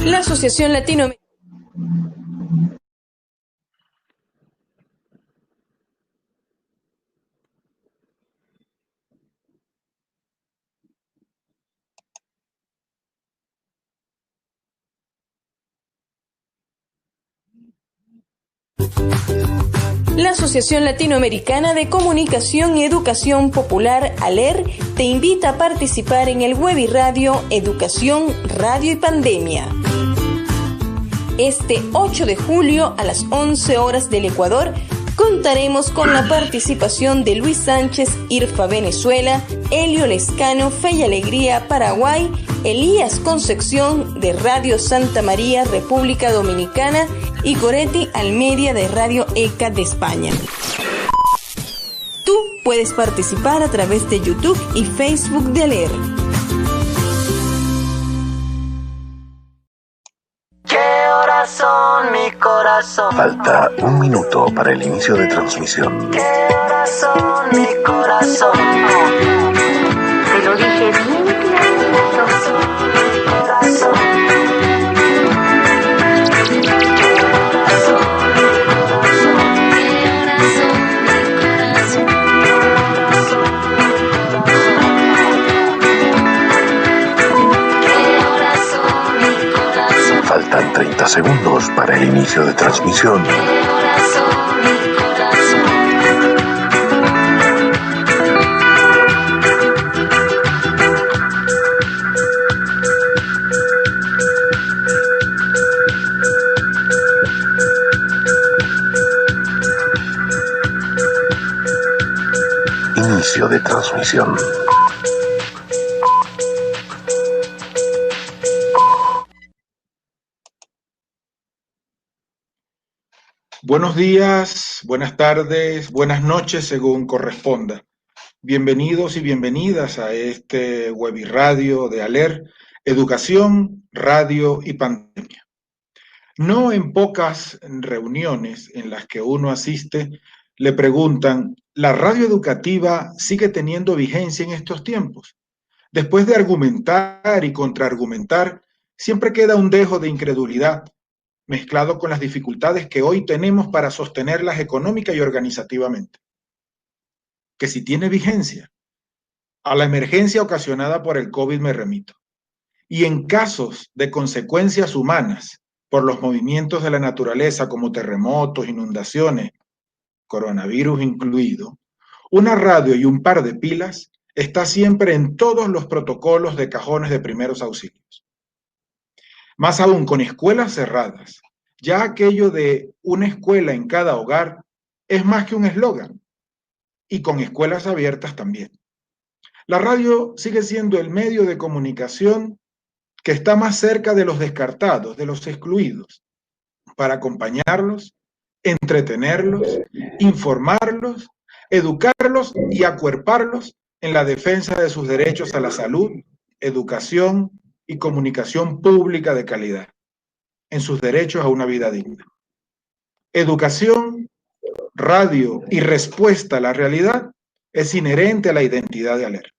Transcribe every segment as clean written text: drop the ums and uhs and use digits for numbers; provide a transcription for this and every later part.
La Asociación Latinoamericana. La Asociación Latinoamericana de Comunicación y Educación Popular, ALER, te invita a participar en el Webiradio Educación, Radio y Pandemia. Este 8 de julio a las 11 horas del Ecuador, contaremos con la participación de Luis Sánchez, IRFA Venezuela, Elio Lescano, Fe y Alegría Paraguay, Elías Concepción de Radio Santa María, República Dominicana, y Goretti Almedia de Radio ECA de España. Tú puedes participar a través de YouTube y Facebook de ALER. ¿Qué horas son, mi corazón? Falta un minuto para el inicio de transmisión. ¿Qué horas son, mi corazón? Te lo dije bien clarito. Mi corazón. Faltan 30 segundos para el inicio de transmisión. Inicio de transmisión. Buenos días, buenas tardes, buenas noches según corresponda. Bienvenidos y bienvenidas a este Webiradio de ALER, Educación, Radio y Pandemia. No en pocas reuniones en las que uno asiste le preguntan, ¿la radio educativa sigue teniendo vigencia en estos tiempos? Después de argumentar y contraargumentar, siempre queda un dejo de incredulidad, mezclado con las dificultades que hoy tenemos para sostenerlas económica y organizativamente. Que si tiene vigencia, a la emergencia ocasionada por el COVID me remito. Y en casos de consecuencias humanas por los movimientos de la naturaleza como terremotos, inundaciones, coronavirus incluido, una radio y un par de pilas está siempre en todos los protocolos de cajones de primeros auxilios. Más aún con escuelas cerradas, ya aquello de una escuela en cada hogar es más que un eslogan, y con escuelas abiertas también. La radio sigue siendo el medio de comunicación que está más cerca de los descartados, de los excluidos, para acompañarlos, entretenerlos, informarlos, educarlos y acuerparlos en la defensa de sus derechos a la salud, educación y comunicación pública de calidad, en sus derechos a una vida digna. Educación, radio y respuesta a la realidad es inherente a la identidad de ALER.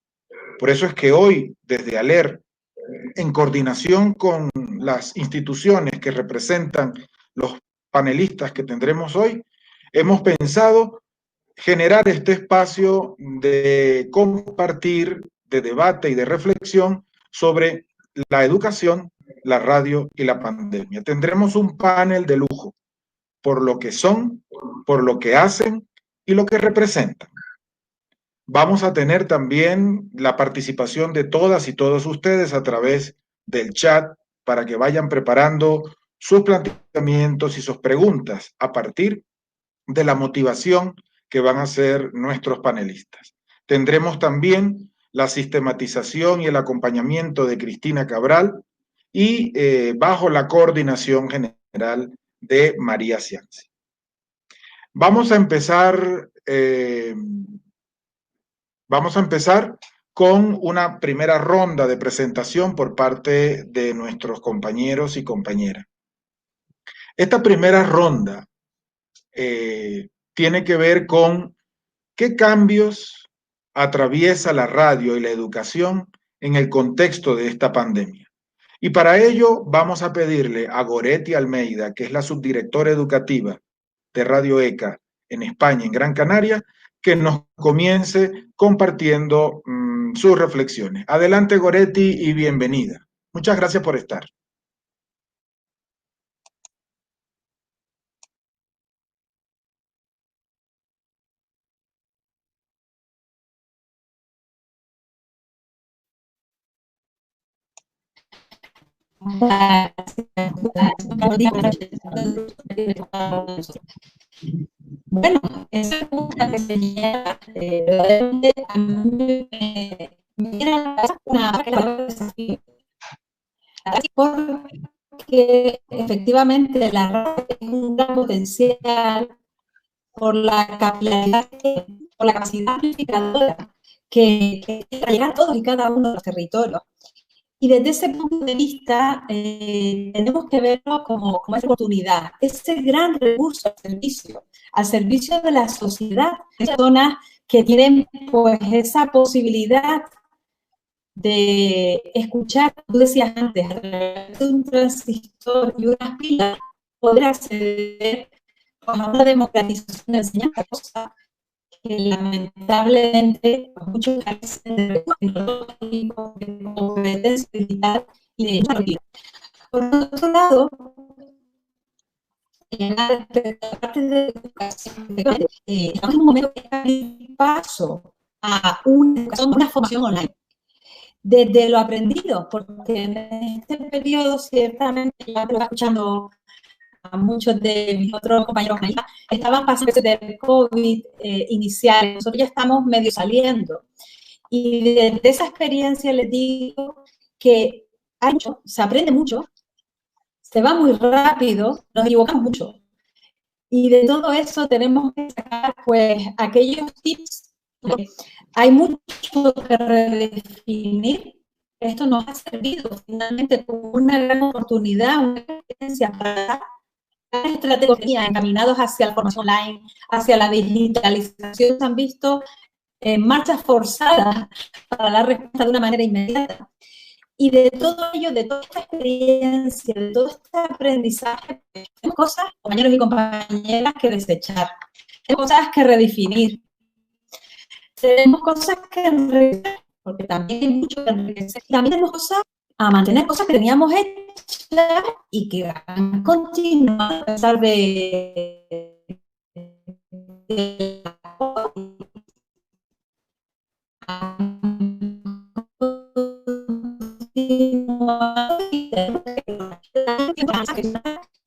Por eso es que hoy, desde ALER, en coordinación con las instituciones que representan los panelistas que tendremos hoy, hemos pensado generar este espacio de compartir, de debate y de reflexión sobre la educación, la radio y la pandemia. Tendremos un panel de lujo por lo que son, por lo que hacen y lo que representan. Vamos a tener también la participación de todas y todos ustedes a través del chat para que vayan preparando sus planteamientos y sus preguntas a partir de la motivación que van a hacer nuestros panelistas. Tendremos también la sistematización y el acompañamiento de Cristina Cabral y bajo la coordinación general de María Cianci. Vamos a empezar con una primera ronda de presentación por parte de nuestros compañeros y compañeras. Esta primera ronda tiene que ver con qué cambios atraviesa la radio y la educación en el contexto de esta pandemia. Y para ello vamos a pedirle a Goretti Almeida, que es la subdirectora educativa de Radio ECA en España, en Gran Canaria, que nos comience compartiendo sus reflexiones. Adelante, Goretti, y bienvenida. Muchas gracias por estar. Bueno, esa pregunta que se lleva, verdaderamente a mí me era una desafío. Porque efectivamente la radio tiene un gran potencial por la capilaridad, por la capacidad amplificadora que para llegar a todos y cada uno de los territorios. Y desde ese punto de vista tenemos que verlo como esa oportunidad, ese gran recurso al servicio de la sociedad, de personas que tienen pues esa posibilidad de escuchar, tú decías antes, a través de un transistor y unas pilas, poder acceder pues, a una democratización de enseñanza, cosa que lamentablemente muchos carecen de recursos tecnológicos, de competencia digital y de vida. Por otro lado, respecto a la parte de educación, estamos en un momento que hay paso a una formación online. Desde lo aprendido, porque en este periodo ciertamente, ya lo escuchando a muchos de mis otros compañeros, estaban pasando de COVID inicial, nosotros ya estamos medio saliendo. Y desde esa experiencia les digo que hay mucho, se aprende mucho, se va muy rápido, nos equivocamos mucho. Y de todo eso tenemos que sacar pues aquellos tips. Hay mucho que redefinir. Esto nos ha servido finalmente como una gran oportunidad, una experiencia para estrategias encaminados hacia la formación online, hacia la digitalización, se han visto marchas forzadas para dar respuesta de una manera inmediata. Y de todo ello, de toda esta experiencia, de todo este aprendizaje, tenemos cosas, compañeros y compañeras, que desechar, tenemos cosas que redefinir, tenemos cosas que enriquecer, porque también hay mucho que enriquecer, y también tenemos cosas a mantener, cosas que teníamos hechas y que van a continuar a pesar de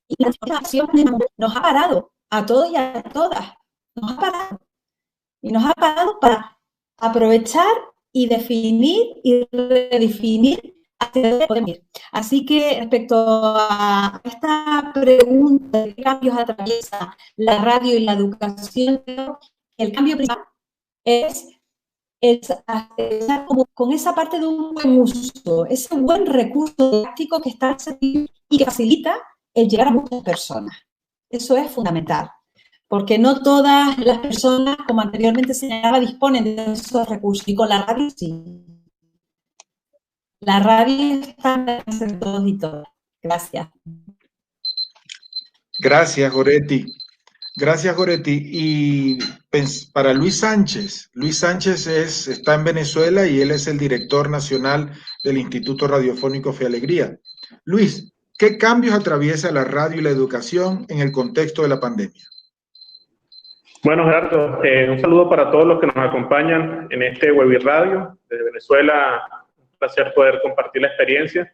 y la situación nos ha parado a todos y a todas, nos ha parado y nos ha parado para aprovechar y definir y redefinir hacia dónde podemos ir. Así que respecto a esta pregunta de qué cambios atraviesa la radio y la educación, el cambio principal es como con esa parte de un buen uso, ese buen recurso didáctico que está y que facilita el llegar a muchas personas. Eso es fundamental, porque no todas las personas, como anteriormente señalaba, disponen de esos recursos, y con la radio sí. La radio está entre todos y todas. Gracias. Gracias, Goretti. Gracias, Goretti. Y para Luis Sánchez está en Venezuela y él es el director nacional del Instituto Radiofónico Fe y Alegría. Luis, ¿qué cambios atraviesa la radio y la educación en el contexto de la pandemia? Bueno, Gerardo, un saludo para todos los que nos acompañan en este Webiradio desde Venezuela. Un placer poder compartir la experiencia.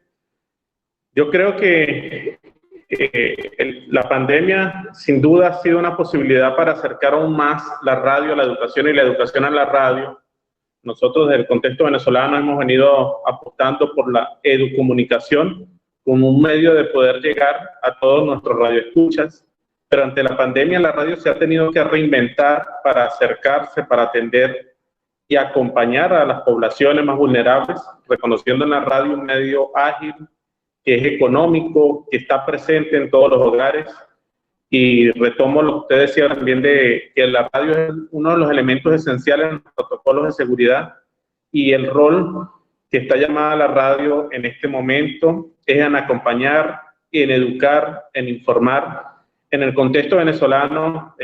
Yo creo que la pandemia sin duda ha sido una posibilidad para acercar aún más la radio a la educación y la educación a la radio. Nosotros desde el contexto venezolano hemos venido apostando por la educomunicación como un medio de poder llegar a todos nuestros radioescuchas, pero ante la pandemia la radio se ha tenido que reinventar para acercarse, para atender y acompañar a las poblaciones más vulnerables, reconociendo en la radio un medio ágil, que es económico, que está presente en todos los hogares. Y retomo lo que usted decía también de que la radio es uno de los elementos esenciales en los protocolos de seguridad y el rol que está llamada la radio en este momento es en acompañar, en educar, en informar. En el contexto venezolano,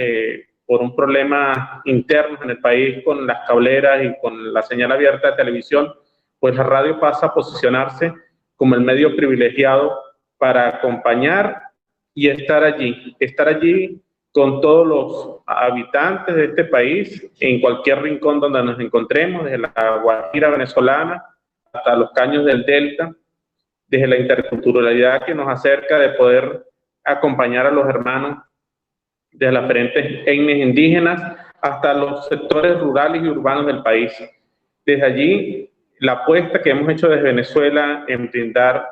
por un problema interno en el país con las cableras y con la señal abierta de televisión, pues la radio pasa a posicionarse como el medio privilegiado para acompañar y estar allí con todos los habitantes de este país, en cualquier rincón donde nos encontremos, desde la Guajira venezolana hasta los caños del Delta, desde la interculturalidad que nos acerca de poder acompañar a los hermanos de las diferentes etnias indígenas hasta los sectores rurales y urbanos del país. Desde allí, la apuesta que hemos hecho desde Venezuela en brindar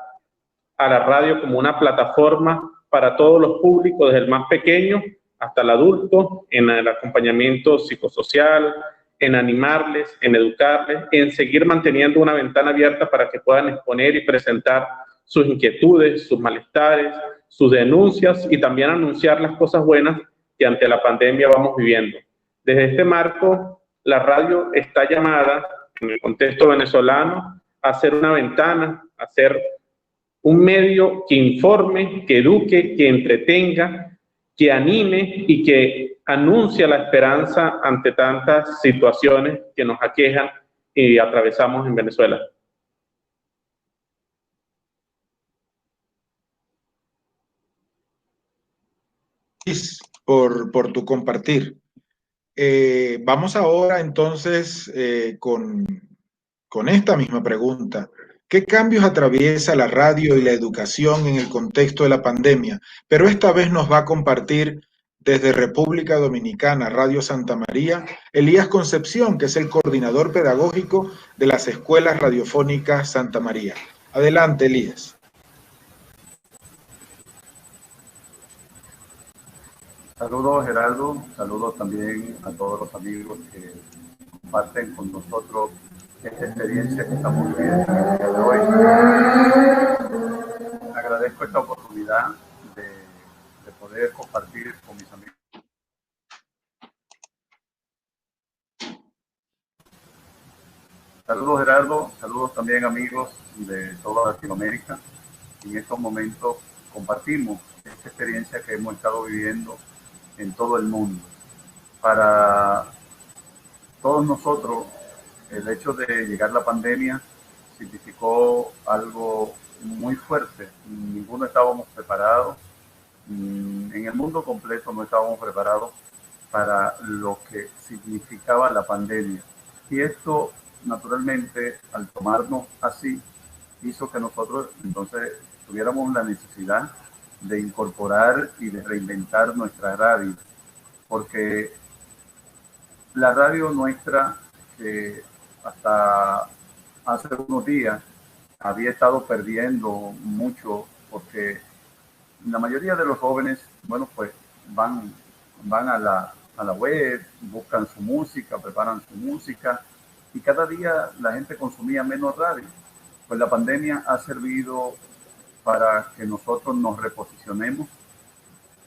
a la radio como una plataforma para todos los públicos, desde el más pequeño hasta el adulto, en el acompañamiento psicosocial, en animarles, en educarles, en seguir manteniendo una ventana abierta para que puedan exponer y presentar sus inquietudes, sus malestares, sus denuncias y también anunciar las cosas buenas que ante la pandemia vamos viviendo. Desde este marco, la radio está llamada, en el contexto venezolano, a ser una ventana, a ser un medio que informe, que eduque, que entretenga, que anime y que anuncia la esperanza ante tantas situaciones que nos aquejan y atravesamos en Venezuela. Por tu compartir. Vamos ahora entonces con esta misma pregunta. ¿Qué cambios atraviesa la radio y la educación en el contexto de la pandemia? Pero esta vez nos va a compartir desde República Dominicana, Radio Santa María, Elías Concepción, que es el coordinador pedagógico de las Escuelas Radiofónicas Santa María. Adelante, Elías. Saludos, Gerardo. Saludos también a todos los amigos que comparten con nosotros esta experiencia que estamos viviendo el día de hoy. Agradezco esta oportunidad de poder compartir con mis amigos. Saludos, Gerardo. Saludos también, amigos de toda Latinoamérica. En estos momentos compartimos esta experiencia que hemos estado viviendo en todo el mundo. Para todos nosotros, el hecho de llegar la pandemia significó algo muy fuerte. Ninguno estábamos preparados. En el mundo completo no estábamos preparados para lo que significaba la pandemia. Y esto, naturalmente, al tomarnos así, hizo que nosotros entonces tuviéramos la necesidad de incorporar y de reinventar nuestra radio, porque la radio nuestra, que hasta hace unos días había estado perdiendo mucho, porque la mayoría de los jóvenes, bueno, pues van a la web, buscan su música, preparan su música, y cada día la gente consumía menos radio. Pues la pandemia ha servido para que nosotros nos reposicionemos,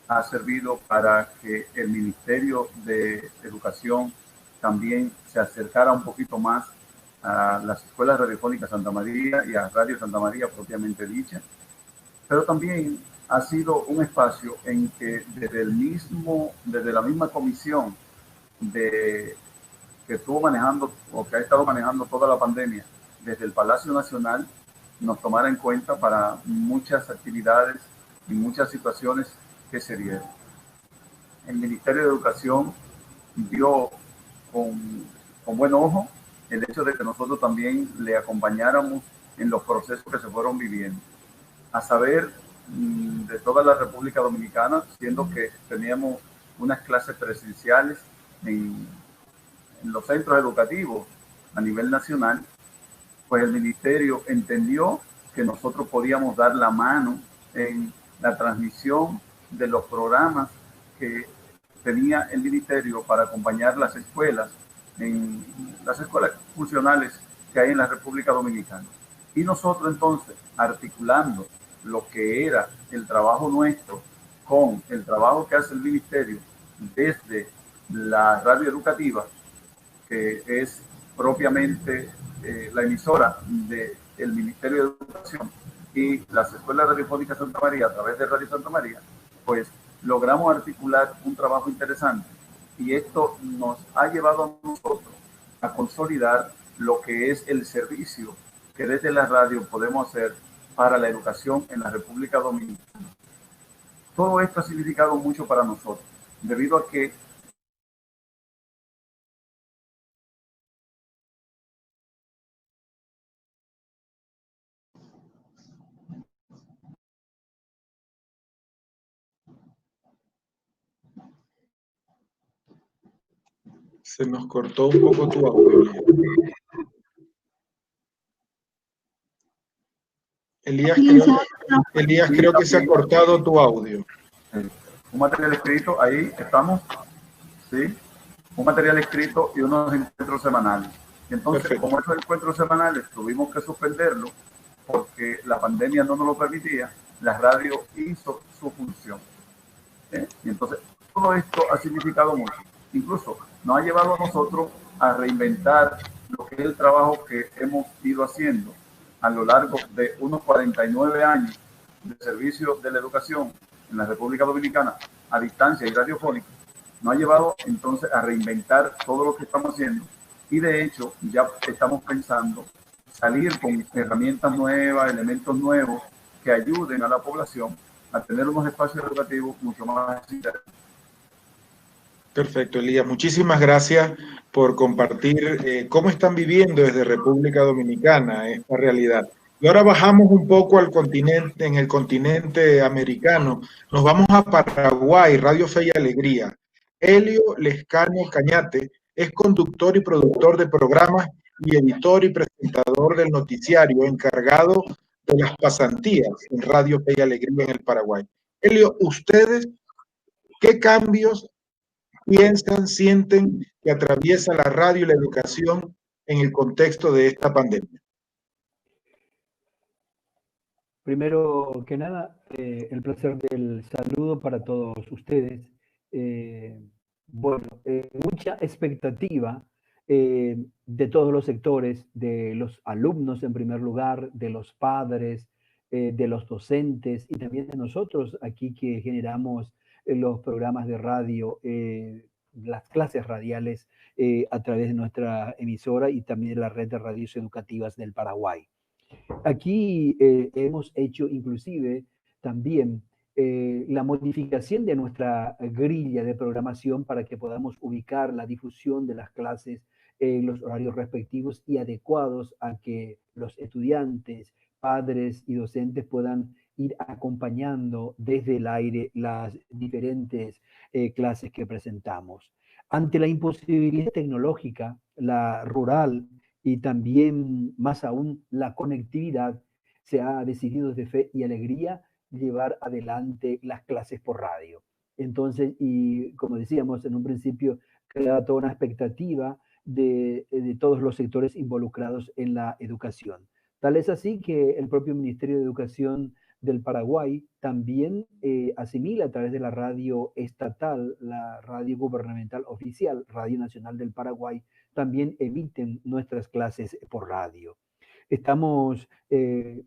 ha servido para que el Ministerio de Educación también se acercara un poquito más a las escuelas radiofónicas Santa María y a Radio Santa María propiamente dicha, pero también ha sido un espacio en que desde la misma comisión que estuvo manejando o que ha estado manejando toda la pandemia desde el Palacio Nacional, nos tomara en cuenta para muchas actividades y muchas situaciones que se dieron. El Ministerio de Educación vio con buen ojo el hecho de que nosotros también le acompañáramos en los procesos que se fueron viviendo, a saber, de toda la República Dominicana, siendo que teníamos unas clases presenciales en los centros educativos a nivel nacional. Pues el ministerio entendió que nosotros podíamos dar la mano en la transmisión de los programas que tenía el ministerio para acompañar las escuelas, en las escuelas funcionales que hay en la República Dominicana. Y nosotros entonces, articulando lo que era el trabajo nuestro con el trabajo que hace el ministerio desde la radio educativa, que es propiamente la emisora del Ministerio de Educación y las escuelas radiofónicas Santa María a través de Radio Santa María, pues logramos articular un trabajo interesante y esto nos ha llevado a nosotros a consolidar lo que es el servicio que desde la radio podemos hacer para la educación en la República Dominicana. Todo esto ha significado mucho para nosotros, debido a que Se nos cortó un poco tu audio. Elías, creo que se ha cortado tu audio. Un material escrito, ahí estamos, ¿sí? Un material escrito y unos encuentros semanales. Entonces, perfecto. Como esos encuentros semanales tuvimos que suspenderlo porque la pandemia no nos lo permitía, la radio hizo su función. Y entonces, todo esto ha significado mucho. Incluso nos ha llevado a nosotros a reinventar lo que es el trabajo que hemos ido haciendo a lo largo de unos 49 años de servicio de la educación en la República Dominicana a distancia y radiofónica. Nos ha llevado entonces a reinventar todo lo que estamos haciendo y de hecho ya estamos pensando salir con herramientas nuevas, elementos nuevos que ayuden a la población a tener unos espacios educativos mucho más interesantes. Perfecto, Elías. Muchísimas gracias por compartir cómo están viviendo desde República Dominicana esta realidad. Y ahora bajamos un poco al continente, en el continente americano. Nos vamos a Paraguay, Radio Fe y Alegría. Elio Lescano Cañate es conductor y productor de programas y editor y presentador del noticiario encargado de las pasantías en Radio Fe y Alegría en el Paraguay. Elio, ¿ustedes qué cambios piensan, sienten que atraviesa la radio y la educación en el contexto de esta pandemia? Primero que nada, el placer del saludo para todos ustedes. Mucha expectativa de todos los sectores, de los alumnos en primer lugar, de los padres, de los docentes y también de nosotros aquí que generamos los programas de radio, las clases radiales a través de nuestra emisora y también de la red de radios educativas del Paraguay. Aquí hemos hecho inclusive también la modificación de nuestra grilla de programación para que podamos ubicar la difusión de las clases en los horarios respectivos y adecuados a que los estudiantes, padres y docentes puedan ir acompañando desde el aire las diferentes clases que presentamos. Ante la imposibilidad tecnológica, la rural y también más aún la conectividad, se ha decidido desde Fe y Alegría llevar adelante las clases por radio. Entonces, y como decíamos en un principio, crea toda una expectativa de todos los sectores involucrados en la educación. Tal es así que el propio Ministerio de Educación del Paraguay también asimila a través de la radio estatal, la radio gubernamental oficial, Radio Nacional del Paraguay, también emiten nuestras clases por radio. Estamos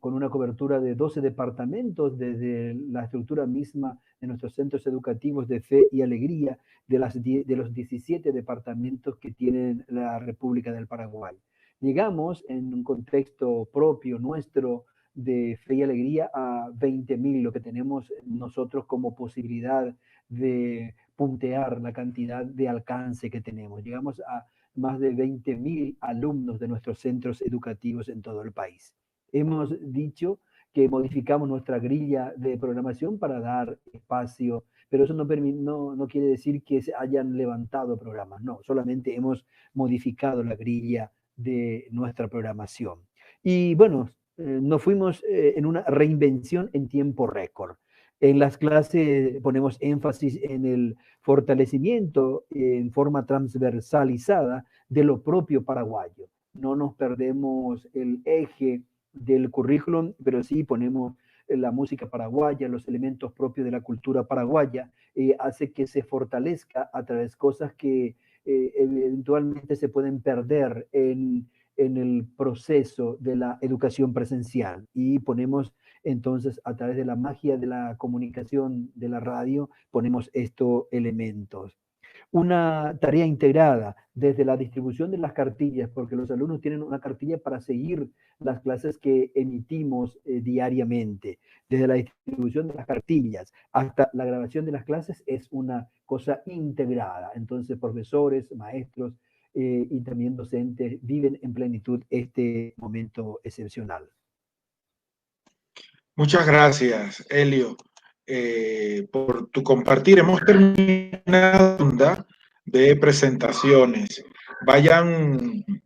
con una cobertura de 12 departamentos desde la estructura misma de nuestros centros educativos de Fe y Alegría, de los 17 departamentos que tienen la República del Paraguay. Llegamos en un contexto propio nuestro de Fe y Alegría a 20.000, lo que tenemos nosotros como posibilidad de puntear la cantidad de alcance que tenemos. Llegamos a más de 20.000 alumnos de nuestros centros educativos en todo el país. Hemos dicho que modificamos nuestra grilla de programación para dar espacio, pero eso no quiere decir que se hayan levantado programas, no, solamente hemos modificado la grilla de nuestra programación. Y bueno, nos fuimos en una reinvención en tiempo récord. En las clases ponemos énfasis en el fortalecimiento en forma transversalizada de lo propio paraguayo. No nos perdemos el eje del currículum, pero sí ponemos la música paraguaya, los elementos propios de la cultura paraguaya, hace que se fortalezca a través de cosas que eventualmente se pueden perder en el proceso de la educación presencial. Y ponemos entonces, a través de la magia de la comunicación de la radio, ponemos estos elementos. Una tarea integrada desde la distribución de las cartillas, porque los alumnos tienen una cartilla para seguir las clases que emitimos diariamente. Desde la distribución de las cartillas hasta la grabación de las clases es una cosa integrada. Entonces, profesores, maestros y también docentes viven en plenitud este momento excepcional. Muchas gracias, Elio, por tu compartir. Hemos terminado la ronda de presentaciones.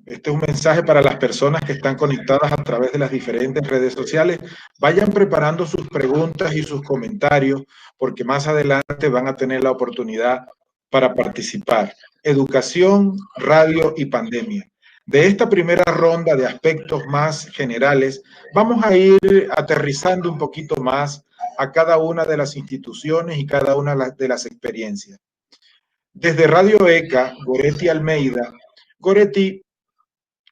Este es un mensaje para las personas que están conectadas a través de las diferentes redes sociales. Vayan preparando sus preguntas y sus comentarios, porque más adelante van a tener la oportunidad para participar. Educación, radio y pandemia. De esta primera ronda de aspectos más generales, vamos a ir aterrizando un poquito más a cada una de las instituciones y cada una de las experiencias. Desde Radio ECA, Goretti Almeida. Goretti,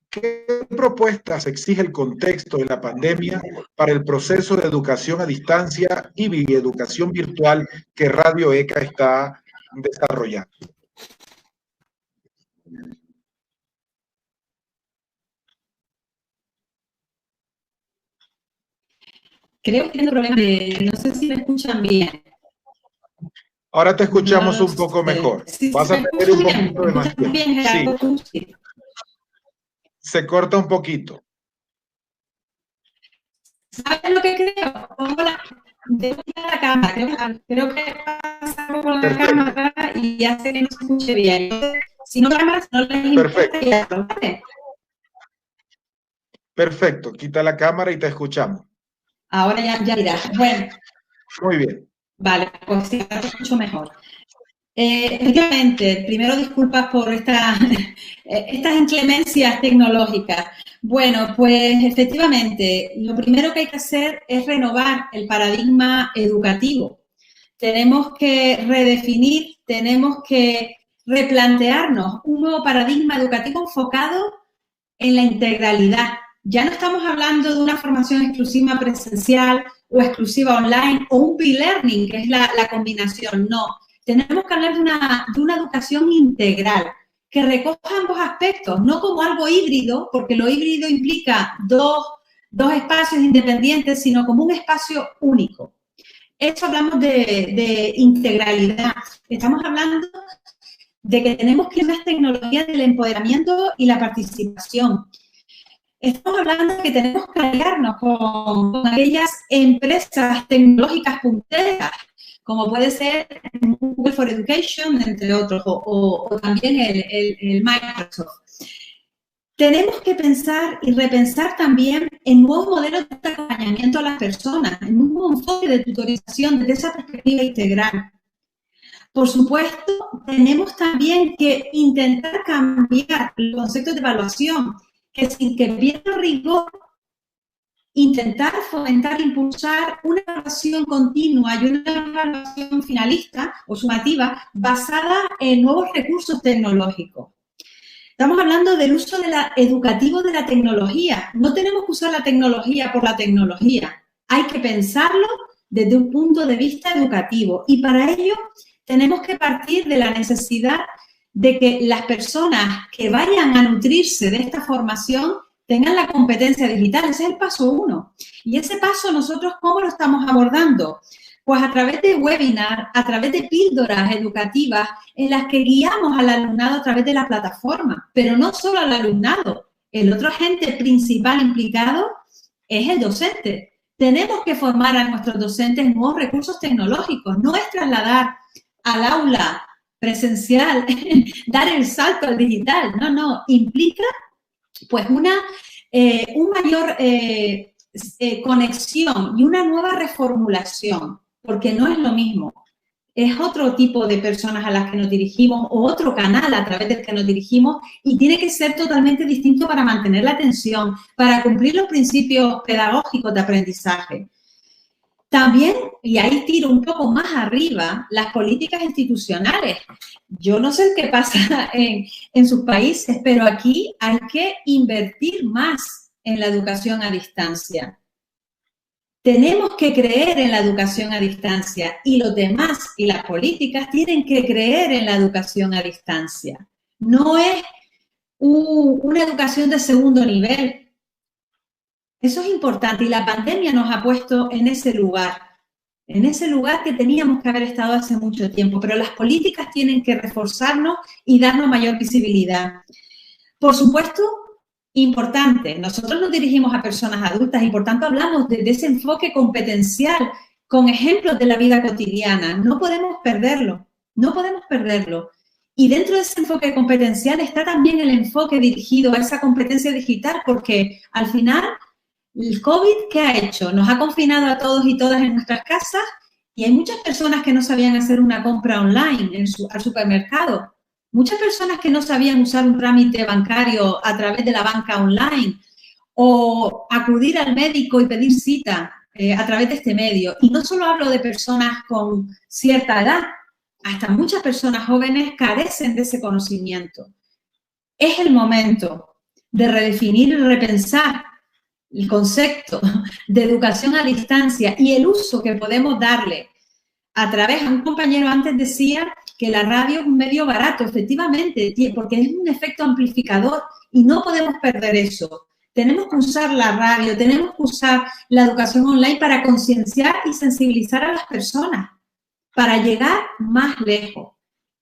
¿qué propuestas exige el contexto de la pandemia para el proceso de educación a distancia y educación virtual que Radio ECA está desarrollando? Creo que tengo problemas de... No sé si me escuchan bien. Ahora te escuchamos un poco mejor. Vas a tener un poquito de más tiempo. Sí. Se corta un poquito. ¿Sabes lo que creo? Debo ir a la cámara. Creo que pasa por la cámara y hace que no se escuche bien. Si no cámaras, no les importa. Perfecto. Quita la cámara y te escuchamos. Ahora ya dirás. Bueno. Muy bien. Vale, pues sí, ahora te escucho mejor. Efectivamente, primero disculpas por estas inclemencias tecnológicas. Bueno, pues efectivamente, lo primero que hay que hacer es renovar el paradigma educativo. Tenemos que redefinir, tenemos que replantearnos un nuevo paradigma educativo enfocado en la integralidad. Ya no estamos hablando de una formación exclusiva presencial o exclusiva online o un e-learning, que es la combinación. No, tenemos que hablar de una educación integral que recoja ambos aspectos, no como algo híbrido, porque lo híbrido implica dos espacios independientes, sino como un espacio único. Eso hablamos de integralidad. Estamos hablando de que tenemos que las tecnologías del empoderamiento y la participación. Estamos hablando de que tenemos que aliarnos con aquellas empresas tecnológicas punteras, como puede ser Google for Education, entre otros, o también el Microsoft. Tenemos que pensar y repensar también en nuevos modelos de acompañamiento a las personas, en un nuevo enfoque de tutorización desde esa perspectiva integral. Por supuesto, tenemos también que intentar cambiar el concepto de evaluación, que sin que pierda rigor, intentar fomentar, impulsar una evaluación continua y una evaluación finalista o sumativa basada en nuevos recursos tecnológicos. Estamos hablando del uso educativo de la tecnología. No tenemos que usar la tecnología por la tecnología. Hay que pensarlo desde un punto de vista educativo y para ello tenemos que partir de la necesidad de que las personas que vayan a nutrirse de esta formación tengan la competencia digital. Ese es el paso 1. Y ese paso nosotros, ¿cómo lo estamos abordando? Pues a través de webinars, a través de píldoras educativas en las que guiamos al alumnado a través de la plataforma. Pero no solo al alumnado. El otro agente principal implicado es el docente. Tenemos que formar a nuestros docentes en nuevos recursos tecnológicos. No es trasladar al aula presencial, dar el salto al digital. No, implica pues un mayor conexión y una nueva reformulación, porque no es lo mismo. Es otro tipo de personas a las que nos dirigimos o otro canal a través del que nos dirigimos y tiene que ser totalmente distinto para mantener la atención, para cumplir los principios pedagógicos de aprendizaje. También, y ahí tiro un poco más arriba, las políticas institucionales. Yo no sé qué pasa en sus países, pero aquí hay que invertir más en la educación a distancia. Tenemos que creer en la educación a distancia y los demás y las políticas tienen que creer en la educación a distancia. No es una educación de segundo nivel. Eso es importante y la pandemia nos ha puesto en ese lugar que teníamos que haber estado hace mucho tiempo, pero las políticas tienen que reforzarnos y darnos mayor visibilidad. Por supuesto, importante, nosotros nos dirigimos a personas adultas y por tanto hablamos de ese enfoque competencial con ejemplos de la vida cotidiana. No podemos perderlo, no podemos perderlo. Y dentro de ese enfoque competencial está también el enfoque dirigido a esa competencia digital, porque al final el COVID, ¿qué ha hecho? Nos ha confinado a todos y todas en nuestras casas y hay muchas personas que no sabían hacer una compra online al supermercado. Muchas personas que no sabían usar un trámite bancario a través de la banca online o acudir al médico y pedir cita a través de este medio. Y no solo hablo de personas con cierta edad, hasta muchas personas jóvenes carecen de ese conocimiento. Es el momento de redefinir y repensar el concepto de educación a distancia y el uso que podemos darle a través, un compañero antes decía que la radio es un medio barato, efectivamente, porque es un efecto amplificador y no podemos perder eso. Tenemos que usar la radio, tenemos que usar la educación online para concienciar y sensibilizar a las personas, para llegar más lejos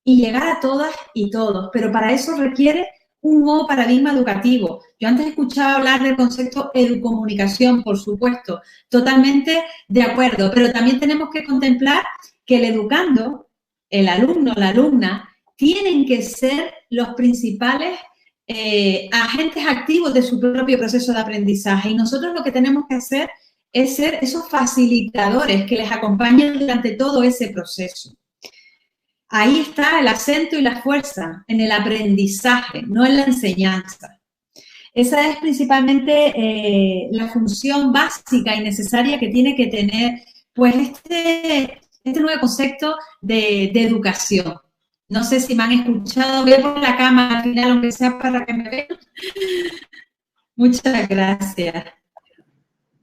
y llegar a todas y todos, pero para eso requiere un nuevo paradigma educativo. Yo antes escuchaba hablar del concepto educomunicación, por supuesto, totalmente de acuerdo, pero también tenemos que contemplar que el educando, el alumno, la alumna, tienen que ser los principales agentes activos de su propio proceso de aprendizaje y nosotros lo que tenemos que hacer es ser esos facilitadores que les acompañan durante todo ese proceso. Ahí está el acento y la fuerza en el aprendizaje, no en la enseñanza. Esa es principalmente la función básica y necesaria que tiene que tener pues, este nuevo concepto de educación. No sé si me han escuchado, voy a poner la cámara al final, aunque sea para que me vean. Muchas gracias.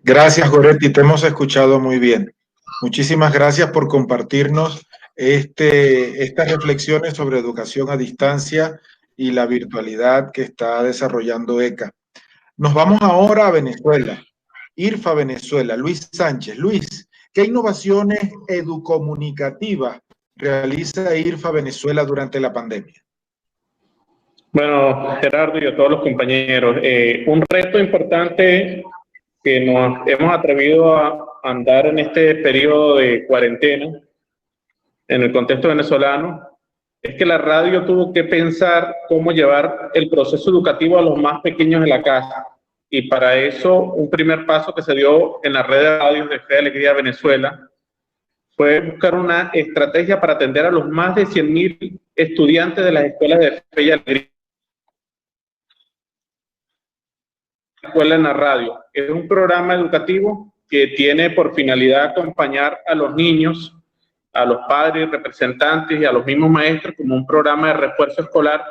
Gracias, Goretti, te hemos escuchado muy bien. Muchísimas gracias por compartirnos estas reflexiones sobre educación a distancia y la virtualidad que está desarrollando ECA. Nos vamos ahora a Venezuela. IRFA Venezuela, Luis Sánchez. Luis, ¿qué innovaciones educomunicativas realiza IRFA Venezuela durante la pandemia? Bueno, Gerardo y a todos los compañeros, un reto importante que nos hemos atrevido a andar en este periodo de cuarentena en el contexto venezolano es que la radio tuvo que pensar cómo llevar el proceso educativo a los más pequeños de la casa. Y para eso, un primer paso que se dio en la red de radios de Fe y Alegría Venezuela fue buscar una estrategia para atender a los más de 100.000 estudiantes de las escuelas de Fe y Alegría. Escuela en la radio. Es un programa educativo que tiene por finalidad acompañar a los niños, a los padres, representantes y a los mismos maestros como un programa de refuerzo escolar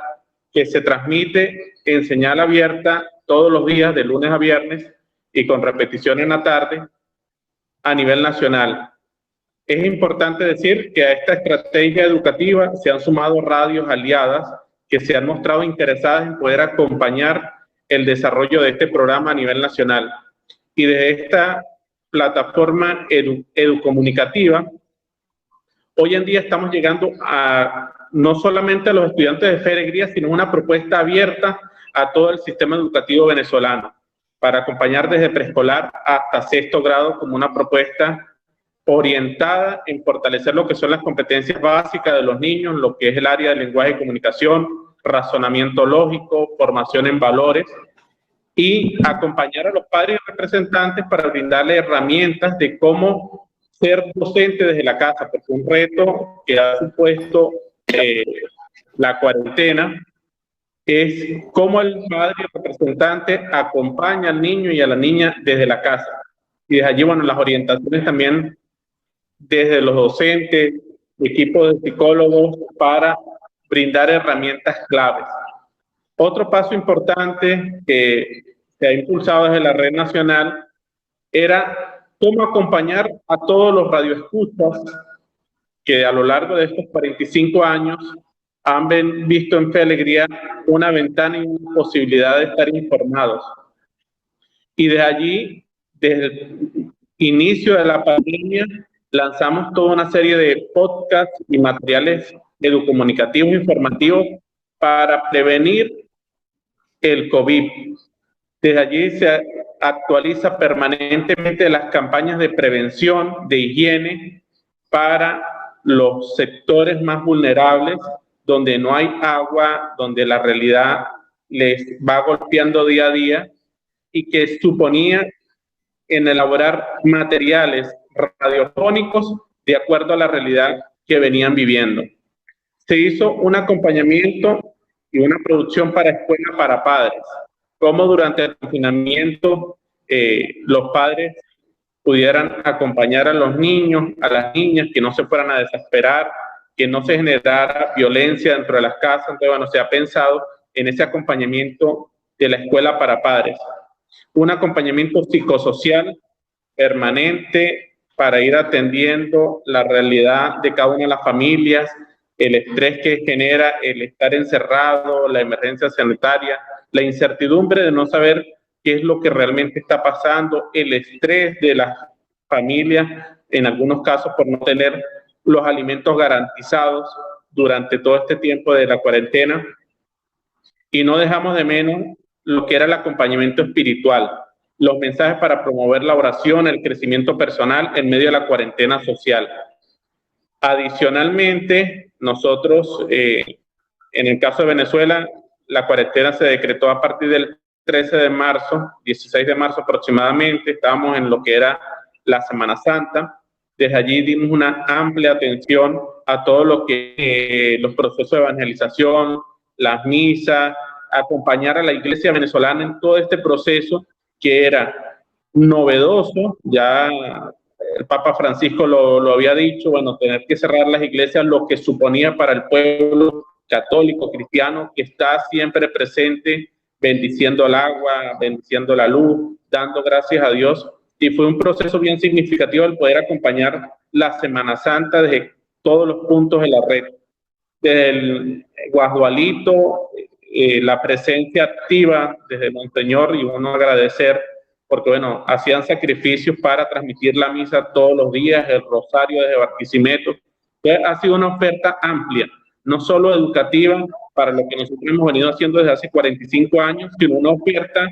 que se transmite en señal abierta todos los días, de lunes a viernes, y con repetición en la tarde a nivel nacional. Es importante decir que a esta estrategia educativa se han sumado radios aliadas que se han mostrado interesadas en poder acompañar el desarrollo de este programa a nivel nacional. Y desde esta plataforma educomunicativa, hoy en día estamos llegando a no solamente a los estudiantes de Fe y Alegría, sino una propuesta abierta a todo el sistema educativo venezolano, para acompañar desde preescolar hasta sexto grado como una propuesta orientada en fortalecer lo que son las competencias básicas de los niños, lo que es el área de lenguaje y comunicación, razonamiento lógico, formación en valores, y acompañar a los padres y representantes para brindarles herramientas de cómo ser docente desde la casa, porque un reto que ha supuesto la cuarentena es cómo el padre y representante acompaña al niño y a la niña desde la casa. Y desde allí, bueno, las orientaciones también desde los docentes, equipos de psicólogos, para brindar herramientas claves. Otro paso importante que se ha impulsado desde la red nacional era cómo acompañar a todos los radioescuchas que a lo largo de estos 45 años han visto en Fe y Alegría una ventana y una posibilidad de estar informados. Y de allí, desde el inicio de la pandemia, lanzamos toda una serie de podcasts y materiales educomunicativos informativos para prevenir el COVID. Desde allí se actualiza permanentemente las campañas de prevención, de higiene para los sectores más vulnerables, donde no hay agua, donde la realidad les va golpeando día a día y que suponía en elaborar materiales radiofónicos de acuerdo a la realidad que venían viviendo. Se hizo un acompañamiento y una producción para escuela para padres, cómo durante el confinamiento los padres pudieran acompañar a los niños, a las niñas, que no se fueran a desesperar, que no se generara violencia dentro de las casas. Entonces, bueno, se ha pensado en ese acompañamiento de la escuela para padres. Un acompañamiento psicosocial permanente para ir atendiendo la realidad de cada una de las familias, el estrés que genera el estar encerrado, la emergencia sanitaria, la incertidumbre de no saber qué es lo que realmente está pasando, el estrés de las familias, en algunos casos por no tener los alimentos garantizados durante todo este tiempo de la cuarentena. Y no dejamos de menos lo que era el acompañamiento espiritual, los mensajes para promover la oración, el crecimiento personal en medio de la cuarentena social. Adicionalmente, nosotros, en el caso de Venezuela, la cuarentena se decretó a partir del 13 de marzo, 16 de marzo aproximadamente. Estábamos en lo que era la Semana Santa. Desde allí dimos una amplia atención a todo lo que los procesos de evangelización, las misas, acompañar a la iglesia venezolana en todo este proceso que era novedoso. Ya el Papa Francisco lo había dicho, bueno, tener que cerrar las iglesias, lo que suponía para el pueblo católico, cristiano, que está siempre presente, bendiciendo el agua, bendiciendo la luz, dando gracias a Dios. Y fue un proceso bien significativo el poder acompañar la Semana Santa desde todos los puntos de la red. Desde el Guasdualito, la presencia activa desde Monseñor, y uno agradecer, porque bueno, hacían sacrificios para transmitir la misa todos los días, el rosario desde Barquisimeto. Entonces, ha sido una oferta amplia, no solo educativa, para lo que nosotros hemos venido haciendo desde hace 45 años, sino una oferta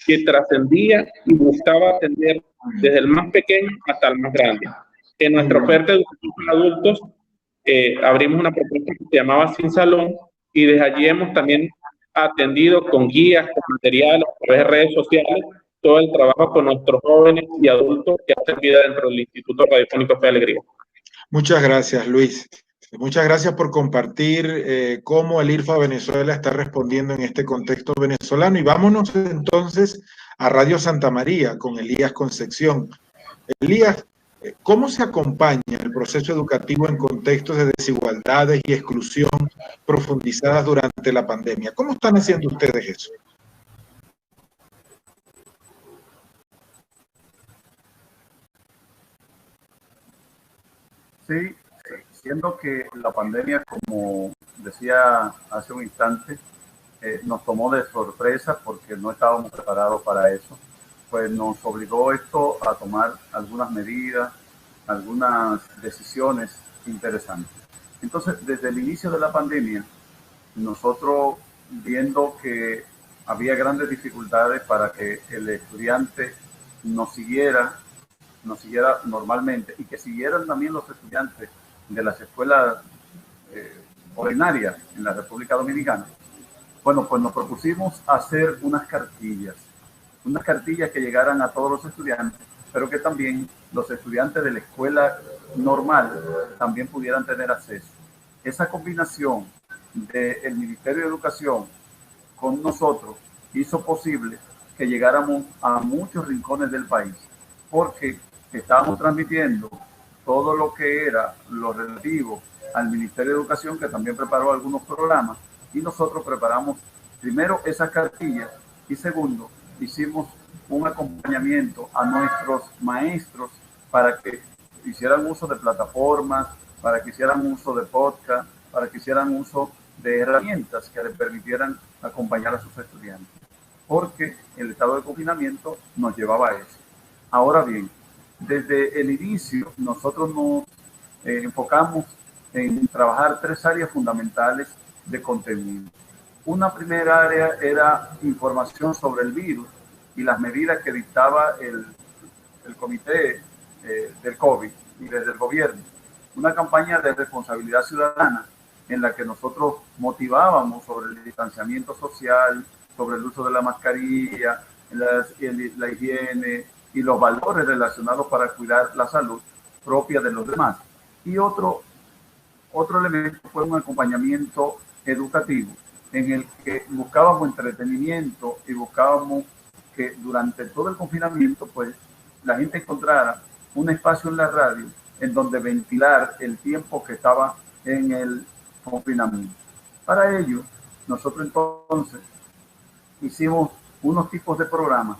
que trascendía y buscaba atender desde el más pequeño hasta el más grande. En nuestra oferta educativa para adultos abrimos una propuesta que se llamaba Sin Salón, y desde allí hemos también atendido con guías, con materiales, a través de redes sociales, todo el trabajo con nuestros jóvenes y adultos que hacen vida dentro del Instituto Radiofónico Fe y Alegría. Muchas gracias, Luis. Muchas gracias por compartir cómo el IRFA Venezuela está respondiendo en este contexto venezolano. Y vámonos entonces a Radio Santa María con Elías Concepción. Elías, ¿cómo se acompaña el proceso educativo en contextos de desigualdades y exclusión profundizadas durante la pandemia? ¿Cómo están haciendo ustedes eso? Sí, siendo que la pandemia, como decía hace un instante, nos tomó de sorpresa porque no estábamos preparados para eso, pues nos obligó esto a tomar algunas medidas, algunas decisiones interesantes. Entonces, desde el inicio de la pandemia, nosotros, viendo que había grandes dificultades para que el estudiante nos siguiera normalmente, y que siguieran también los estudiantes de las escuelas ordinarias en la República Dominicana, bueno, pues nos propusimos hacer unas cartillas que llegaran a todos los estudiantes, pero que también los estudiantes de la escuela normal también pudieran tener acceso. Esa combinación del Ministerio de Educación con nosotros hizo posible que llegáramos a muchos rincones del país, porque estábamos transmitiendo todo lo que era lo relativo al Ministerio de Educación, que también preparó algunos programas, y nosotros preparamos primero esas cartillas y segundo, hicimos un acompañamiento a nuestros maestros para que hicieran uso de plataformas, para que hicieran uso de podcast, para que hicieran uso de herramientas que les permitieran acompañar a sus estudiantes, porque el estado de confinamiento nos llevaba a eso. Ahora bien, desde el inicio nosotros nos enfocamos en trabajar 3 áreas fundamentales de contenido. Una primera área era información sobre el virus y las medidas que dictaba el comité del COVID y desde el gobierno. Una campaña de responsabilidad ciudadana en la que nosotros motivábamos sobre el distanciamiento social, sobre el uso de la mascarilla, la higiene y los valores relacionados para cuidar la salud propia de los demás. Y otro elemento fue un acompañamiento educativo en el que buscábamos entretenimiento y buscábamos que durante todo el confinamiento pues la gente encontrara un espacio en la radio en donde ventilar el tiempo que estaba en el confinamiento. Para ello, nosotros entonces hicimos unos tipos de programas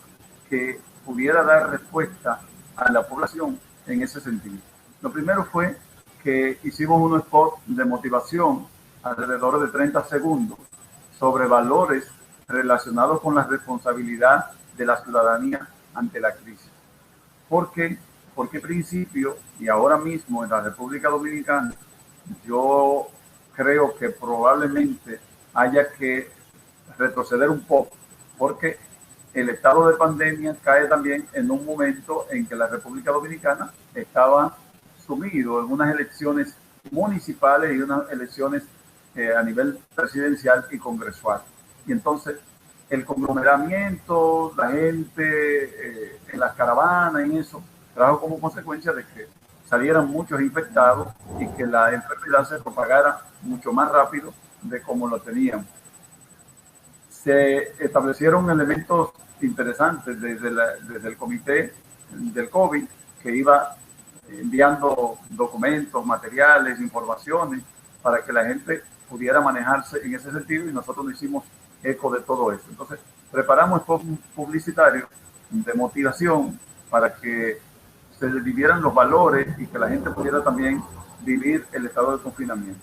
que pudiera dar respuesta a la población en ese sentido. Lo primero fue que hicimos unos spots de motivación alrededor de 30 segundos sobre valores relacionados con la responsabilidad de la ciudadanía ante la crisis. ¿Por qué? Porque principio y ahora mismo en la República Dominicana yo creo que probablemente haya que retroceder un poco, porque el estado de pandemia cae también en un momento en que la República Dominicana estaba sumido en unas elecciones municipales y unas elecciones a nivel presidencial y congresual. Y entonces el conglomeramiento, la gente en las caravanas, en eso, trajo como consecuencia de que salieran muchos infectados y que la enfermedad se propagara mucho más rápido de como lo teníamos. Se establecieron elementos interesantes desde el comité del COVID, que iba enviando documentos, materiales, informaciones, para que la gente pudiera manejarse en ese sentido, y nosotros nos hicimos eco de todo eso. Entonces, preparamos spots publicitarios de motivación para que se vivieran los valores y que la gente pudiera también vivir el estado de confinamiento.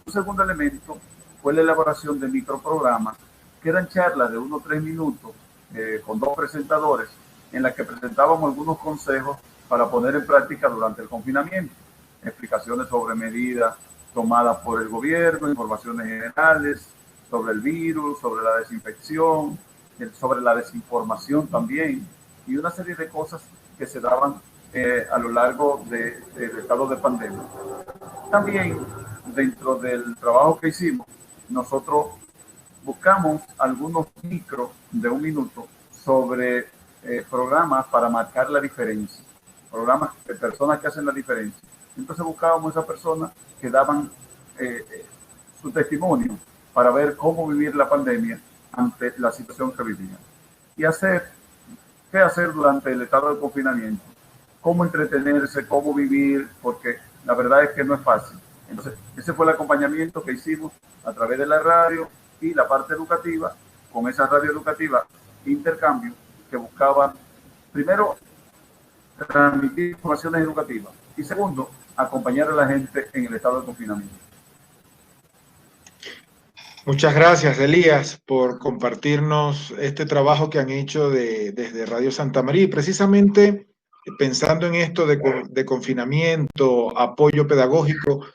Un segundo elemento fue la elaboración de microprogramas, que eran charlas de 1 o 3 minutos con 2 presentadores, en las que presentábamos algunos consejos para poner en práctica durante el confinamiento. Explicaciones sobre medidas tomadas por el gobierno, informaciones generales sobre el virus, sobre la desinfección, sobre la desinformación también, y una serie de cosas que se daban a lo largo del estado de pandemia. También, dentro del trabajo que hicimos, nosotros buscamos algunos micros de 1 minuto sobre programas para marcar la diferencia, programas de personas que hacen la diferencia. Entonces buscábamos esas personas que daban su testimonio para ver cómo vivir la pandemia ante la situación que vivían. Y qué hacer durante el estado de confinamiento, cómo entretenerse, cómo vivir, porque la verdad es que no es fácil. Entonces, ese fue el acompañamiento que hicimos a través de la radio y la parte educativa, con esa radio educativa, intercambio, que buscaba, primero, transmitir informaciones educativas y segundo, acompañar a la gente en el estado de confinamiento. Muchas gracias, Elías, por compartirnos este trabajo que han hecho desde Radio Santa María. Y precisamente pensando en esto de confinamiento, apoyo pedagógico,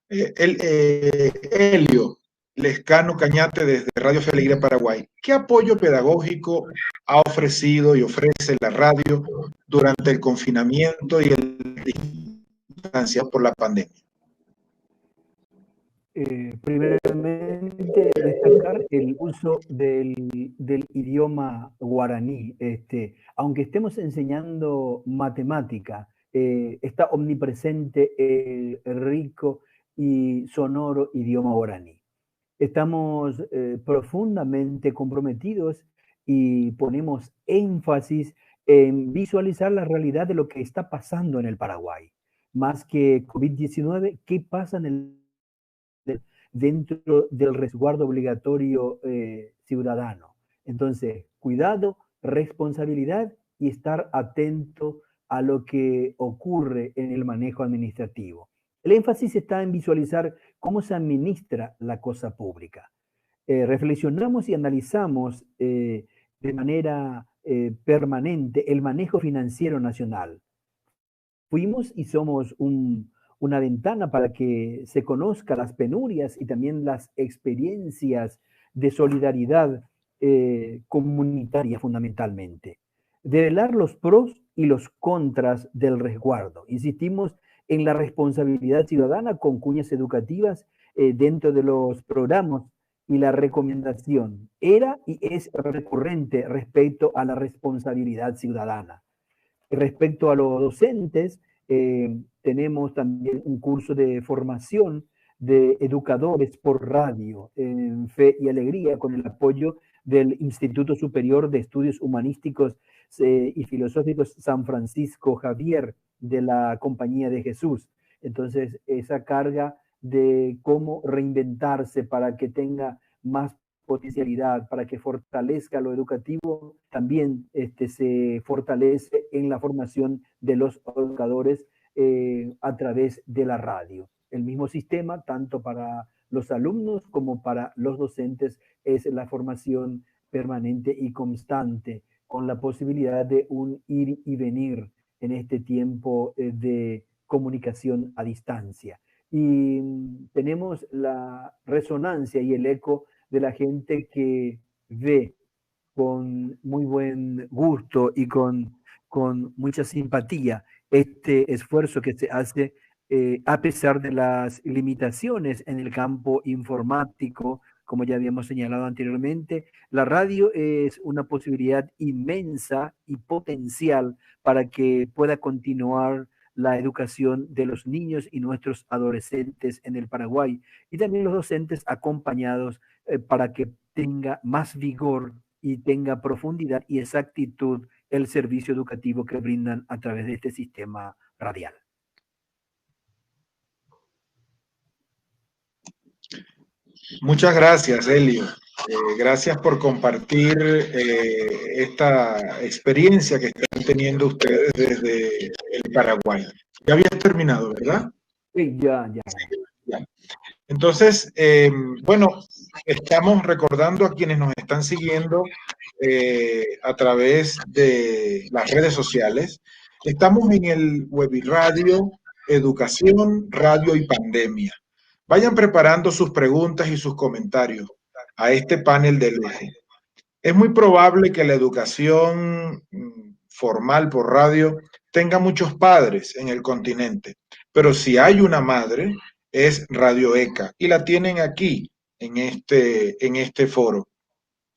Elio Lescano Cañate desde Radio Fe y Alegría Paraguay, ¿qué apoyo pedagógico ha ofrecido y ofrece la radio durante el confinamiento y el distanciamiento por la pandemia? Primeramente, destacar el uso del idioma guaraní. Aunque estemos enseñando matemática, está omnipresente el rico y sonoro idioma guaraní. Estamos profundamente comprometidos y ponemos énfasis en visualizar la realidad de lo que está pasando en el Paraguay. más que COVID-19, ¿qué pasa dentro del resguardo obligatorio ciudadano? Entonces, cuidado, responsabilidad y estar atento a lo que ocurre en el manejo administrativo. El énfasis está en visualizar cómo se administra la cosa pública. Reflexionamos y analizamos de manera permanente el manejo financiero nacional. Fuimos y somos una ventana para que se conozca las penurias y también las experiencias de solidaridad comunitaria fundamentalmente. Develar los pros y los contras del resguardo. Insistimos en la responsabilidad ciudadana con cuñas educativas dentro de los programas y la recomendación era y es recurrente respecto a la responsabilidad ciudadana. Respecto a los docentes, tenemos también un curso de formación de educadores por radio en Fe y Alegría con el apoyo del Instituto Superior de Estudios Humanísticos y Filosóficos San Francisco Javier de la Compañía de Jesús. Entonces, esa carga de cómo reinventarse para que tenga más potencialidad, para que fortalezca lo educativo, también se fortalece en la formación de los educadores a través de la radio. El mismo sistema, tanto para los alumnos como para los docentes, es la formación permanente y constante, con la posibilidad de un ir y venir en este tiempo de comunicación a distancia. Y tenemos la resonancia y el eco de la gente que ve con muy buen gusto y con mucha simpatía este esfuerzo que se hace a pesar de las limitaciones en el campo informático, como ya habíamos señalado anteriormente. La radio es una posibilidad inmensa y potencial para que pueda continuar la educación de los niños y nuestros adolescentes en el Paraguay y también los docentes acompañados para que tenga más vigor y tenga profundidad y exactitud el servicio educativo que brindan a través de este sistema radial. Muchas gracias, Elio. Gracias por compartir esta experiencia que están teniendo ustedes desde el Paraguay. Ya habías terminado, ¿verdad? Sí, ya. Ya. Entonces, bueno, estamos recordando a quienes nos están siguiendo a través de las redes sociales. Estamos en el Webiradio Educación, Radio y Pandemia. Vayan preparando sus preguntas y sus comentarios a este panel de lujo. Es muy probable que la educación formal por radio tenga muchos padres en el continente, pero si hay una madre, es Radio ECA, y la tienen aquí en este foro.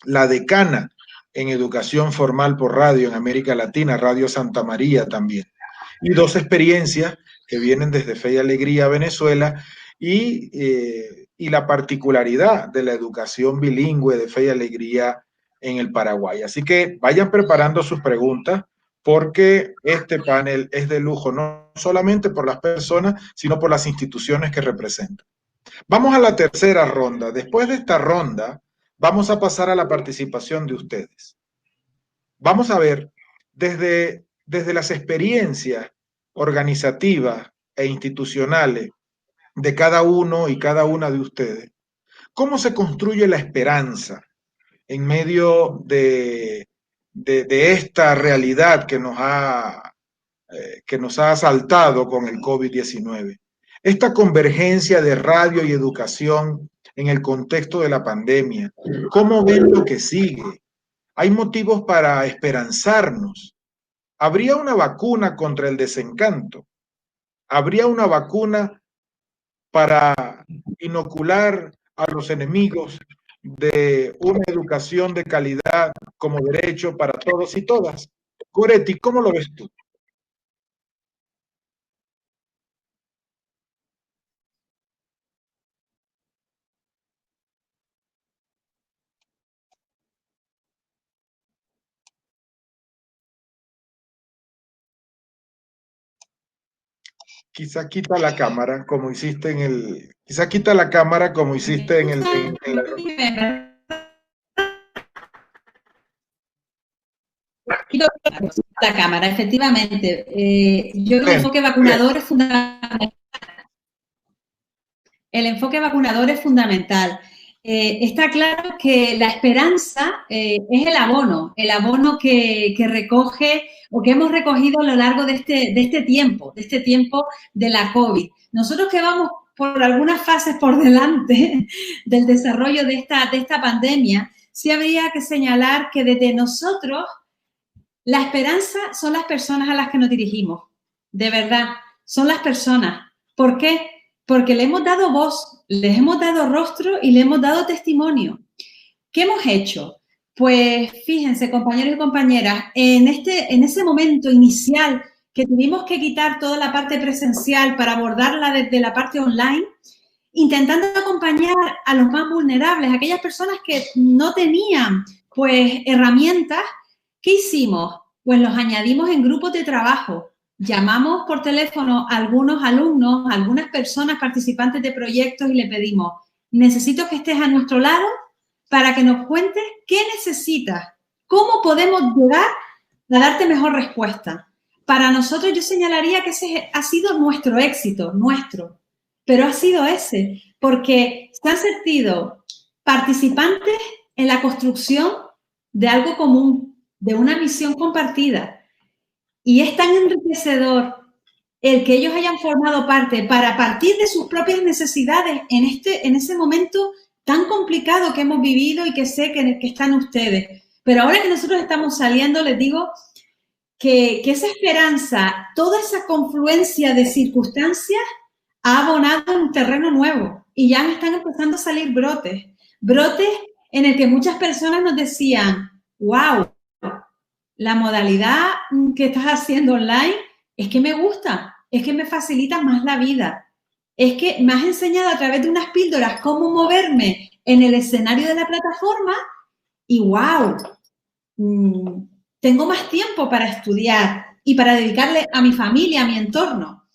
La decana en educación formal por radio en América Latina, Radio Santa María también. Y dos experiencias que vienen desde Fe y Alegría, Venezuela, y la particularidad de la educación bilingüe de Fe y Alegría en el Paraguay. Así que vayan preparando sus preguntas porque este panel es de lujo, no solamente por las personas, sino por las instituciones que representan. Vamos a la tercera ronda. Después de esta ronda, vamos a pasar a la participación de ustedes. Vamos a ver desde las experiencias organizativas e institucionales de cada uno y cada una de ustedes, cómo se construye la esperanza en medio de esta realidad que nos ha asaltado con el COVID-19. Esta convergencia de radio y educación en el contexto de la pandemia, ¿cómo ven lo que sigue? ¿Hay motivos para esperanzarnos? ¿Habría una vacuna contra el desencanto? ¿Habría una vacuna para inocular a los enemigos de una educación de calidad como derecho para todos y todas? Goretti, ¿cómo lo ves tú? Quizá quita la cámara como hiciste en el... Quizá quita la cámara como hiciste en la cámara, efectivamente. Yo creo que el enfoque vacunador es fundamental. El enfoque vacunador es fundamental. Está claro que la esperanza es el abono que recoge o que hemos recogido a lo largo de este tiempo de la COVID. Nosotros que vamos por algunas fases por delante del desarrollo de esta pandemia, sí habría que señalar que desde nosotros la esperanza son las personas a las que nos dirigimos. De verdad, son las personas. ¿Por qué? Porque le hemos dado voz, les hemos dado rostro y le hemos dado testimonio. ¿Qué hemos hecho? Pues fíjense, compañeros y compañeras, en ese momento inicial que tuvimos que quitar toda la parte presencial para abordarla desde la parte online, intentando acompañar a los más vulnerables, aquellas personas que no tenían pues herramientas. ¿Qué hicimos? Pues los añadimos en grupos de trabajo. Llamamos por teléfono a algunos alumnos, a algunas personas participantes de proyectos y le pedimos, necesito que estés a nuestro lado para que nos cuentes qué necesitas, cómo podemos llegar a darte mejor respuesta. Para nosotros yo señalaría que ese ha sido nuestro éxito, pero ha sido ese, porque se han sentido participantes en la construcción de algo común, de una misión compartida. Y es tan enriquecedor el que ellos hayan formado parte para partir de sus propias necesidades en ese momento tan complicado que hemos vivido y que sé que están ustedes. Pero ahora que nosotros estamos saliendo, les digo que esa esperanza, toda esa confluencia de circunstancias ha abonado en un terreno nuevo y ya están empezando a salir brotes en el que muchas personas nos decían, wow, la modalidad que estás haciendo online es que me gusta, es que me facilita más la vida, es que me has enseñado a través de unas píldoras cómo moverme en el escenario de la plataforma y wow, tengo más tiempo para estudiar y para dedicarle a mi familia, a mi entorno.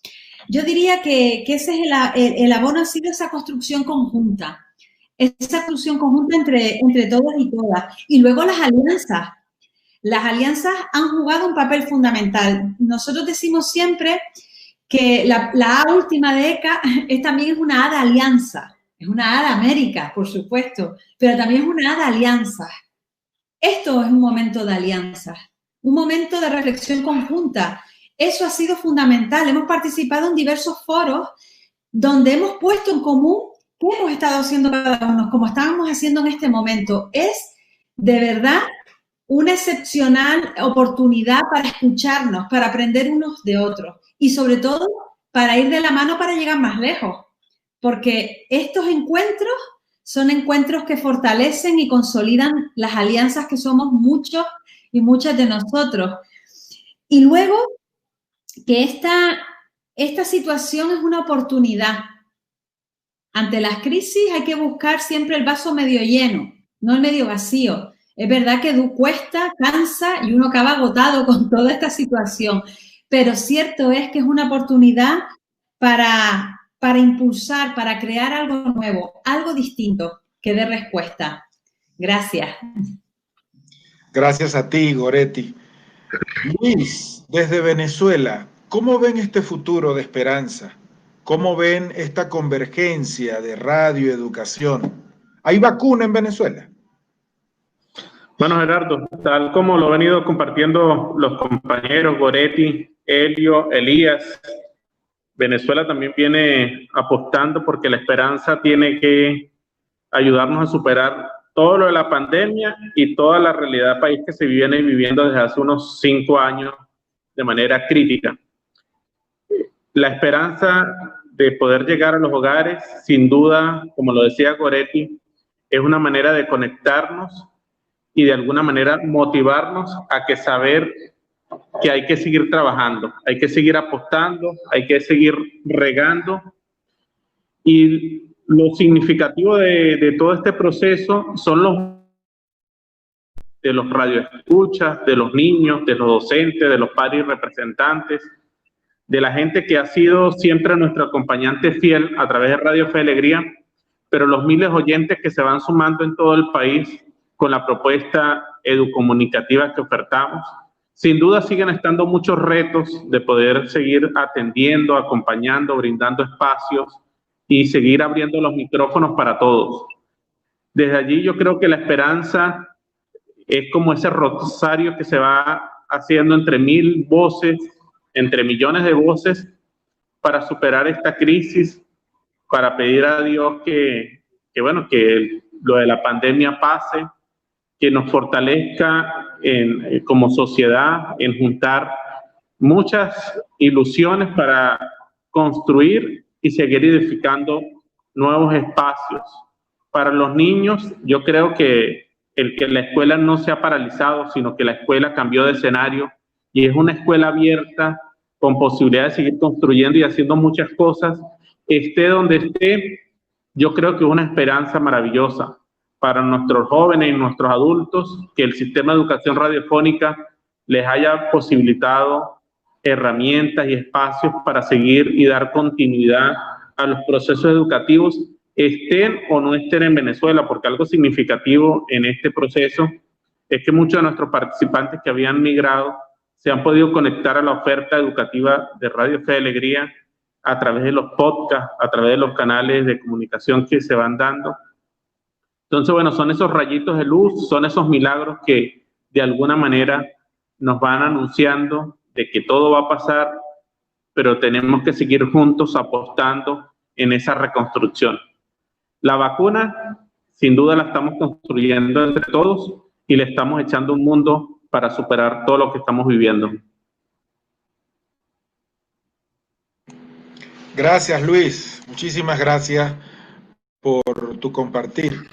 Yo diría que ese es el abono, ha sido esa construcción conjunta entre todos y todas. Y luego las alianzas. Las alianzas han jugado un papel fundamental. Nosotros decimos siempre que la A última de ECA también es una A de alianza. Es una A de América, por supuesto, pero también es una A de alianzas. Esto es un momento de alianzas, un momento de reflexión conjunta. Eso ha sido fundamental. Hemos participado en diversos foros donde hemos puesto en común qué hemos estado haciendo cada uno, como estábamos haciendo en este momento. Es de verdad una excepcional oportunidad para escucharnos, para aprender unos de otros y sobre todo para ir de la mano para llegar más lejos. Porque estos encuentros son encuentros que fortalecen y consolidan las alianzas que somos muchos y muchas de nosotros. Y luego que esta situación es una oportunidad. Ante las crisis hay que buscar siempre el vaso medio lleno, no el medio vacío. Es verdad que cuesta, cansa y uno acaba agotado con toda esta situación, pero cierto es que es una oportunidad para impulsar, para crear algo nuevo, algo distinto que dé respuesta. Gracias. Gracias a ti, Goretti. Luis, desde Venezuela, ¿cómo ven este futuro de esperanza? ¿Cómo ven esta convergencia de radio y educación? ¿Hay vacuna en Venezuela? Bueno, Gerardo, tal como lo han venido compartiendo los compañeros Goretti, Elio, Elías, Venezuela también viene apostando porque la esperanza tiene que ayudarnos a superar todo lo de la pandemia y toda la realidad país que se viene viviendo desde hace unos 5 años de manera crítica. La esperanza de poder llegar a los hogares, sin duda, como lo decía Goretti, es una manera de conectarnos y de alguna manera motivarnos a que saber que hay que seguir trabajando, hay que seguir apostando, hay que seguir regando. Y lo significativo de todo este proceso son de los radioescuchas, de los niños, de los docentes, de los padres y representantes, de la gente que ha sido siempre nuestro acompañante fiel a través de Radio Fe y Alegría, pero los miles de oyentes que se van sumando en todo el país con la propuesta educomunicativa que ofertamos. Sin duda siguen estando muchos retos de poder seguir atendiendo, acompañando, brindando espacios y seguir abriendo los micrófonos para todos. Desde allí yo creo que la esperanza es como ese rosario que se va haciendo entre 1000 voces, entre millones de voces, para superar esta crisis, para pedir a Dios que lo de la pandemia pase, que nos fortalezca como sociedad en juntar muchas ilusiones para construir y seguir edificando nuevos espacios. Para los niños, yo creo que la escuela no se ha paralizado, sino que la escuela cambió de escenario y es una escuela abierta con posibilidad de seguir construyendo y haciendo muchas cosas. Esté donde esté, yo creo que es una esperanza maravillosa para nuestros jóvenes y nuestros adultos, que el sistema de educación radiofónica les haya posibilitado herramientas y espacios para seguir y dar continuidad a los procesos educativos, estén o no estén en Venezuela, porque algo significativo en este proceso es que muchos de nuestros participantes que habían migrado se han podido conectar a la oferta educativa de Radio Fe y Alegría a través de los podcasts, a través de los canales de comunicación que se van dando. Entonces, bueno, son esos rayitos de luz, son esos milagros que de alguna manera nos van anunciando de que todo va a pasar, pero tenemos que seguir juntos apostando en esa reconstrucción. La vacuna, sin duda la estamos construyendo entre todos y le estamos echando un mundo para superar todo lo que estamos viviendo. Gracias, Luis. Muchísimas gracias por tu compartir.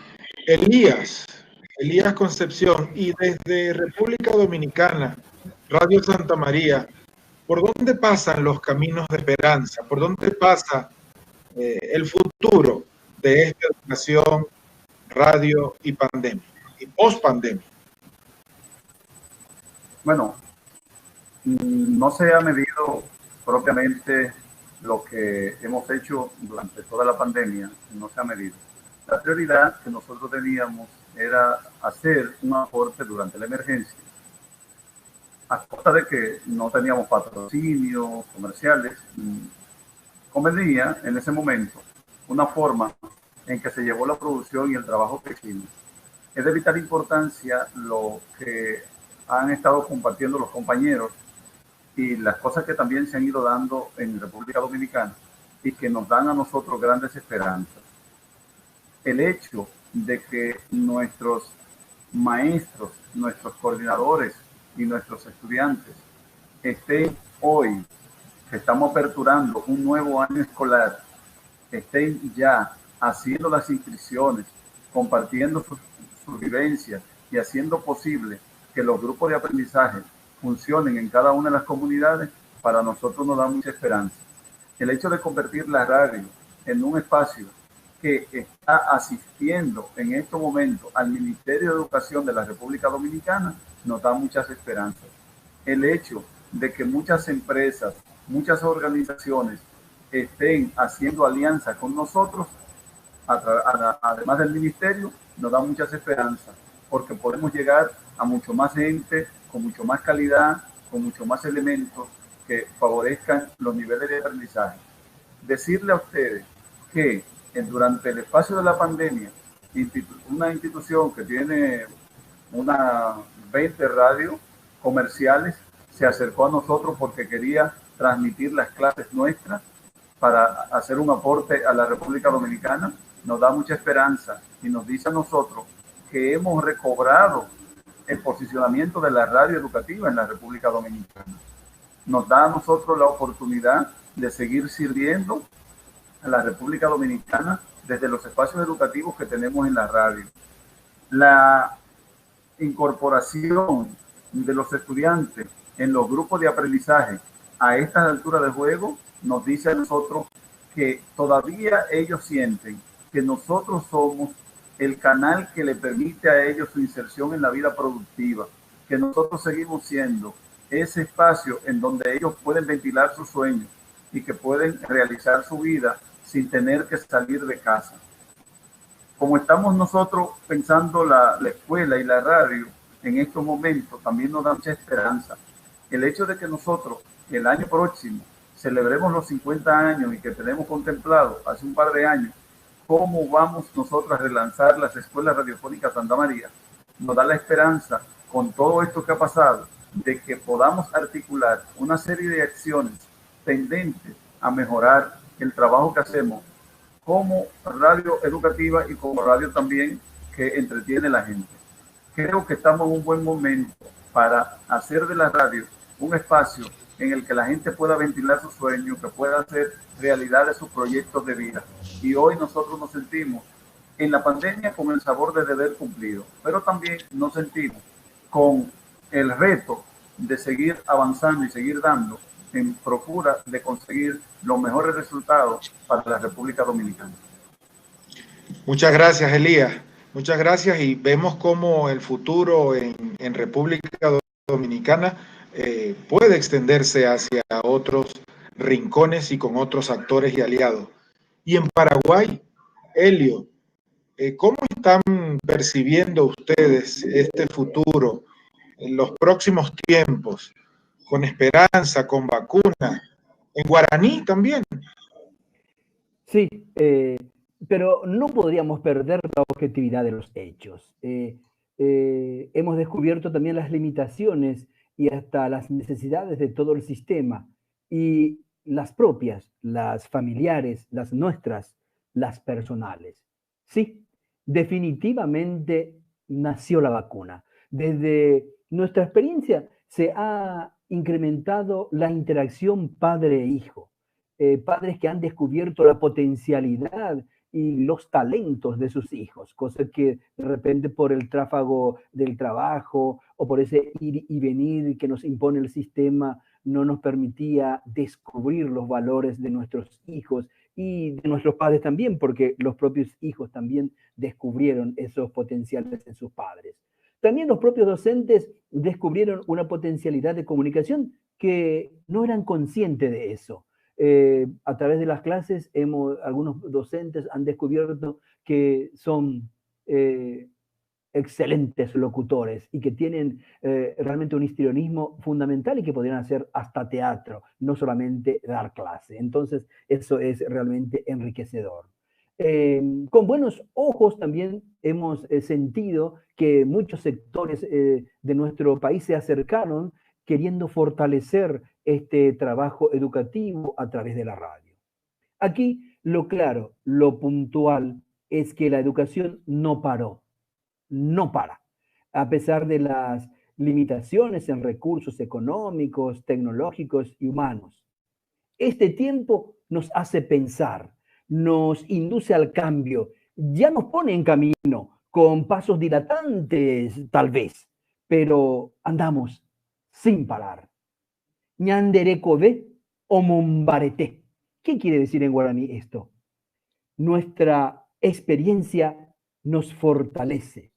Elías Concepción, y desde República Dominicana, Radio Santa María, ¿por dónde pasan los caminos de esperanza? ¿Por dónde pasa el futuro de esta educación, radio y pandemia, y post-pandemia? Bueno, no se ha medido propiamente lo que hemos hecho durante toda la pandemia, no se ha medido. La prioridad que nosotros teníamos era hacer un aporte durante la emergencia, a costa de que no teníamos patrocinios comerciales. Convenía en ese momento una forma en que se llevó la producción y el trabajo que hicimos. Es de vital importancia lo que han estado compartiendo los compañeros y las cosas que también se han ido dando en República Dominicana y que nos dan a nosotros grandes esperanzas. El hecho de que nuestros maestros, nuestros coordinadores y nuestros estudiantes estén hoy, que estamos aperturando un nuevo año escolar, estén ya haciendo las inscripciones, compartiendo sus vivencias y haciendo posible que los grupos de aprendizaje funcionen en cada una de las comunidades, para nosotros nos da mucha esperanza. El hecho de convertir la radio en un espacio que está asistiendo en estos momentos al Ministerio de Educación de la República Dominicana nos da muchas esperanzas. El hecho de que muchas empresas, muchas organizaciones estén haciendo alianza con nosotros, además del ministerio, nos da muchas esperanzas, porque podemos llegar a mucho más gente, con mucho más calidad, con mucho más elementos que favorezcan los niveles de aprendizaje. Decirle a ustedes que durante el espacio de la pandemia, una institución que tiene unas 20 radios comerciales se acercó a nosotros porque quería transmitir las clases nuestras para hacer un aporte a la República Dominicana. Nos da mucha esperanza y nos dice a nosotros que hemos recobrado el posicionamiento de la radio educativa en la República Dominicana. Nos da a nosotros la oportunidad de seguir sirviendo a la República Dominicana desde los espacios educativos que tenemos en la radio. La incorporación de los estudiantes en los grupos de aprendizaje a estas alturas de juego nos dice a nosotros que todavía ellos sienten que nosotros somos el canal que le permite a ellos su inserción en la vida productiva, que nosotros seguimos siendo ese espacio en donde ellos pueden ventilar sus sueños y que pueden realizar su vida sin tener que salir de casa. Como estamos nosotros pensando la escuela y la radio en estos momentos, también nos da mucha esperanza. El hecho de que nosotros el año próximo celebremos los 50 años y que tenemos contemplado hace un par de años cómo vamos nosotros a relanzar las escuelas radiofónicas Santa María, nos da la esperanza con todo esto que ha pasado de que podamos articular una serie de acciones tendentes a mejorar el trabajo que hacemos como radio educativa y como radio también que entretiene a la gente. Creo que estamos en un buen momento para hacer de la radio un espacio en el que la gente pueda ventilar sus sueños, que pueda hacer realidad de sus proyectos de vida. Y hoy nosotros nos sentimos en la pandemia con el sabor de deber cumplido, pero también nos sentimos con el reto de seguir avanzando y seguir dando en procura de conseguir los mejores resultados para la República Dominicana. Muchas gracias, Elías. Muchas gracias, y vemos cómo el futuro en República Dominicana puede extenderse hacia otros rincones y con otros actores y aliados. Y en Paraguay, Elio, ¿cómo están percibiendo ustedes este futuro en los próximos tiempos? ¿Con esperanza, con vacuna? ¿En guaraní también? Sí, pero no podríamos perder la objetividad de los hechos. Hemos descubierto también las limitaciones y hasta las necesidades de todo el sistema, y las propias, las familiares, las nuestras, las personales. Sí, definitivamente nació la vacuna. Desde nuestra experiencia se ha incrementado la interacción padre e hijo. Padres que han descubierto la potencialidad y los talentos de sus hijos, cosa que de repente por el tráfago del trabajo o por ese ir y venir que nos impone el sistema no nos permitía descubrir los valores de nuestros hijos y de nuestros padres también, porque los propios hijos también descubrieron esos potenciales en sus padres. También los propios docentes descubrieron una potencialidad de comunicación que no eran conscientes de eso. A través de las clases, algunos docentes han descubierto que son excelentes locutores y que tienen realmente un histrionismo fundamental y que podrían hacer hasta teatro, no solamente dar clase. Entonces, eso es realmente enriquecedor. Con buenos ojos también hemos sentido que muchos sectores de nuestro país se acercaron queriendo fortalecer este trabajo educativo a través de la radio. Aquí lo claro, lo puntual es que la educación no paró, no para, a pesar de las limitaciones en recursos económicos, tecnológicos y humanos. Este tiempo nos hace pensar, nos induce al cambio, ya nos pone en camino, con pasos dilatantes tal vez, pero andamos sin parar. Ñanderekobe o Mombarete. ¿Qué quiere decir en guaraní esto? Nuestra experiencia nos fortalece.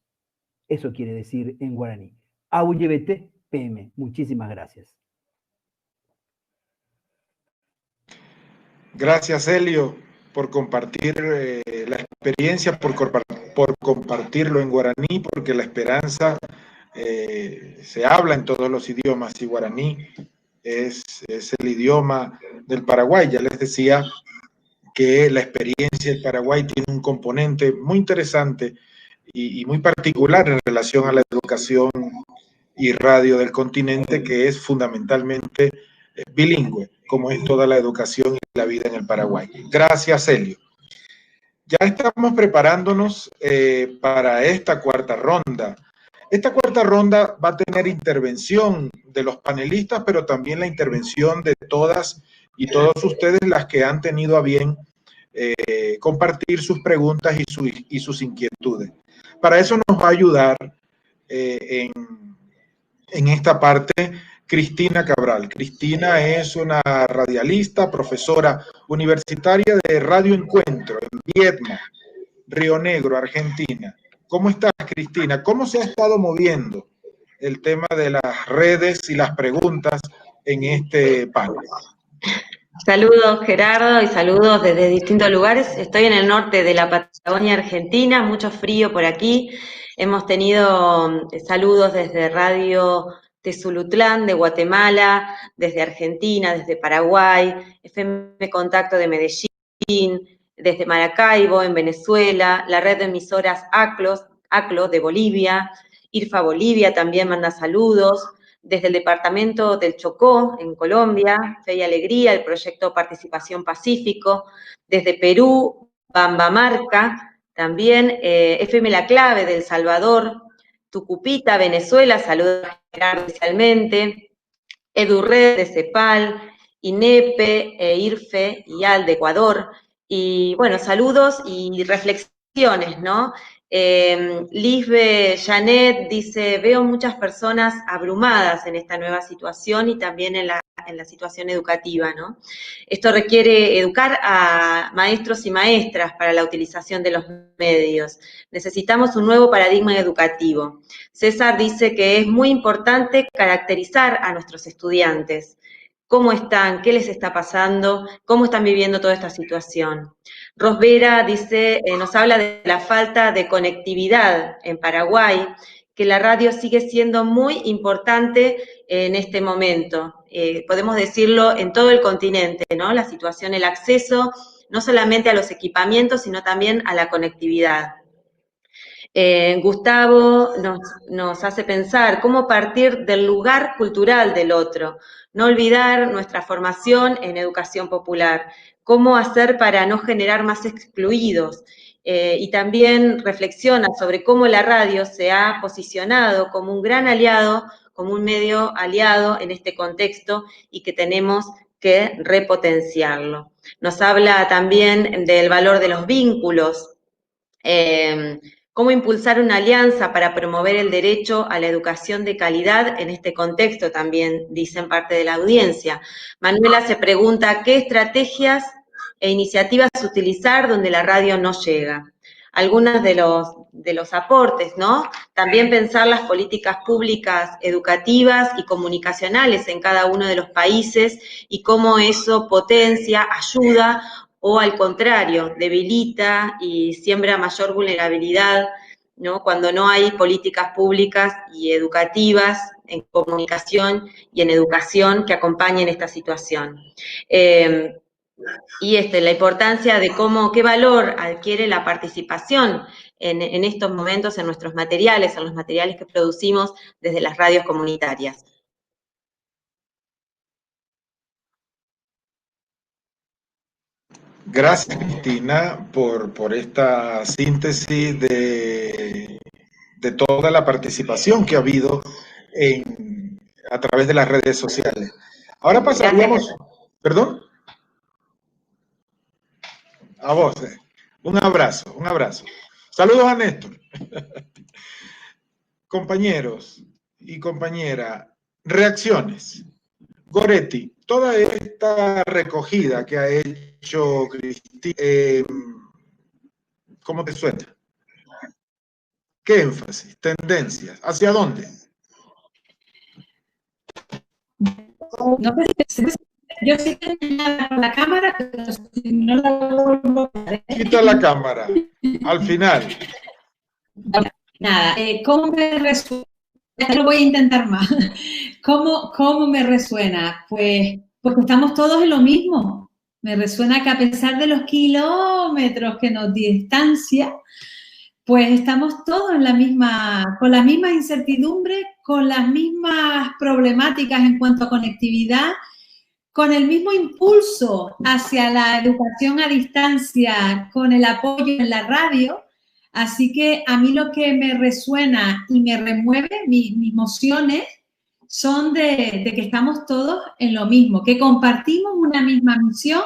Eso quiere decir en guaraní. Auyebete PM. Muchísimas gracias. Gracias, Elio, por compartir la experiencia, por compartirlo en guaraní, porque la esperanza se habla en todos los idiomas y guaraní es el idioma del Paraguay. Ya les decía que la experiencia del Paraguay tiene un componente muy interesante y muy particular en relación a la educación y radio del continente, que es fundamentalmente bilingüe, como es toda la educación y la vida en el Paraguay. Gracias, Elio. Ya estamos preparándonos para esta cuarta ronda. Esta cuarta ronda va a tener intervención de los panelistas, pero también la intervención de todas y todos ustedes, las que han tenido a bien compartir sus preguntas y sus inquietudes. Para eso nos va a ayudar en esta parte Cristina Cabral. Cristina es una radialista, profesora universitaria de Radio Encuentro en Viedma, Río Negro, Argentina. ¿Cómo estás, Cristina? ¿Cómo se ha estado moviendo el tema de las redes y las preguntas en este panel. Saludos Gerardo y saludos desde distintos lugares. Estoy en el norte de la Patagonia Argentina, mucho frío por aquí. Hemos tenido saludos desde Radio Tezulutlán de Guatemala, desde Argentina, desde Paraguay, FM Contacto de Medellín, desde Maracaibo en Venezuela, la red de emisoras ACLO de Bolivia, IRFA Bolivia también manda saludos. Desde el departamento del Chocó, en Colombia, Fe y Alegría, el proyecto Participación Pacífico, desde Perú, Bambamarca, también FM La Clave de El Salvador, Tucupita, Venezuela, saludos a Gerardo especialmente, EduRed de CEPAL, INEPE, IRFE y AL de Ecuador, y bueno, saludos y reflexiones, ¿no? Lisbe Janet dice, veo muchas personas abrumadas en esta nueva situación y también en la situación educativa, ¿no? Esto requiere educar a maestros y maestras para la utilización de los medios. Necesitamos un nuevo paradigma educativo. César dice que es muy importante caracterizar a nuestros estudiantes. ¿Cómo están? ¿Qué les está pasando? ¿Cómo están viviendo toda esta situación? Rosvera dice, nos habla de la falta de conectividad en Paraguay, que la radio sigue siendo muy importante en este momento. Podemos decirlo en todo el continente, ¿no? La situación, el acceso, no solamente a los equipamientos, sino también a la conectividad. Gustavo nos hace pensar cómo partir del lugar cultural del otro, no olvidar nuestra formación en educación popular, cómo hacer para no generar más excluidos, y también reflexiona sobre cómo la radio se ha posicionado como un gran aliado, como un medio aliado en este contexto y que tenemos que repotenciarlo. Nos habla también del valor de los vínculos, cómo impulsar una alianza para promover el derecho a la educación de calidad en este contexto también, dicen parte de la audiencia. Manuela se pregunta qué estrategias e iniciativas utilizar donde la radio no llega. Algunos de los aportes, ¿no? También pensar las políticas públicas educativas y comunicacionales en cada uno de los países y cómo eso potencia, ayuda o al contrario, debilita y siembra mayor vulnerabilidad, ¿no? Cuando no hay políticas públicas y educativas en comunicación y en educación que acompañen esta situación. Y la importancia de qué valor adquiere la participación en estos momentos en nuestros materiales, en los materiales que producimos desde las radios comunitarias. Gracias, Cristina, por esta síntesis de toda la participación que ha habido a través de las redes sociales. Ahora pasaríamos... ¿Perdón? A vos. Un abrazo, un abrazo. Saludos a Néstor. Compañeros y compañera, reacciones. Goretti, toda esta recogida que ha hecho Cristina, ¿cómo te suena? ¿Qué énfasis? ¿Tendencias? ¿Hacia dónde? No sé, yo sí tenía la cámara, pero si no la vuelvo a ver. Quita la cámara, al final. Nada, ¿cómo me resuena? Lo voy a intentar más. ¿Cómo me resuena? Pues porque estamos todos en lo mismo. Me resuena que a pesar de los kilómetros que nos distancia, pues estamos todos con la misma incertidumbre, con las mismas problemáticas en cuanto a conectividad, con el mismo impulso hacia la educación a distancia, con el apoyo en la radio. Así que a mí lo que me resuena y me remueve, mis emociones, son de que estamos todos en lo mismo, que compartimos una misma misión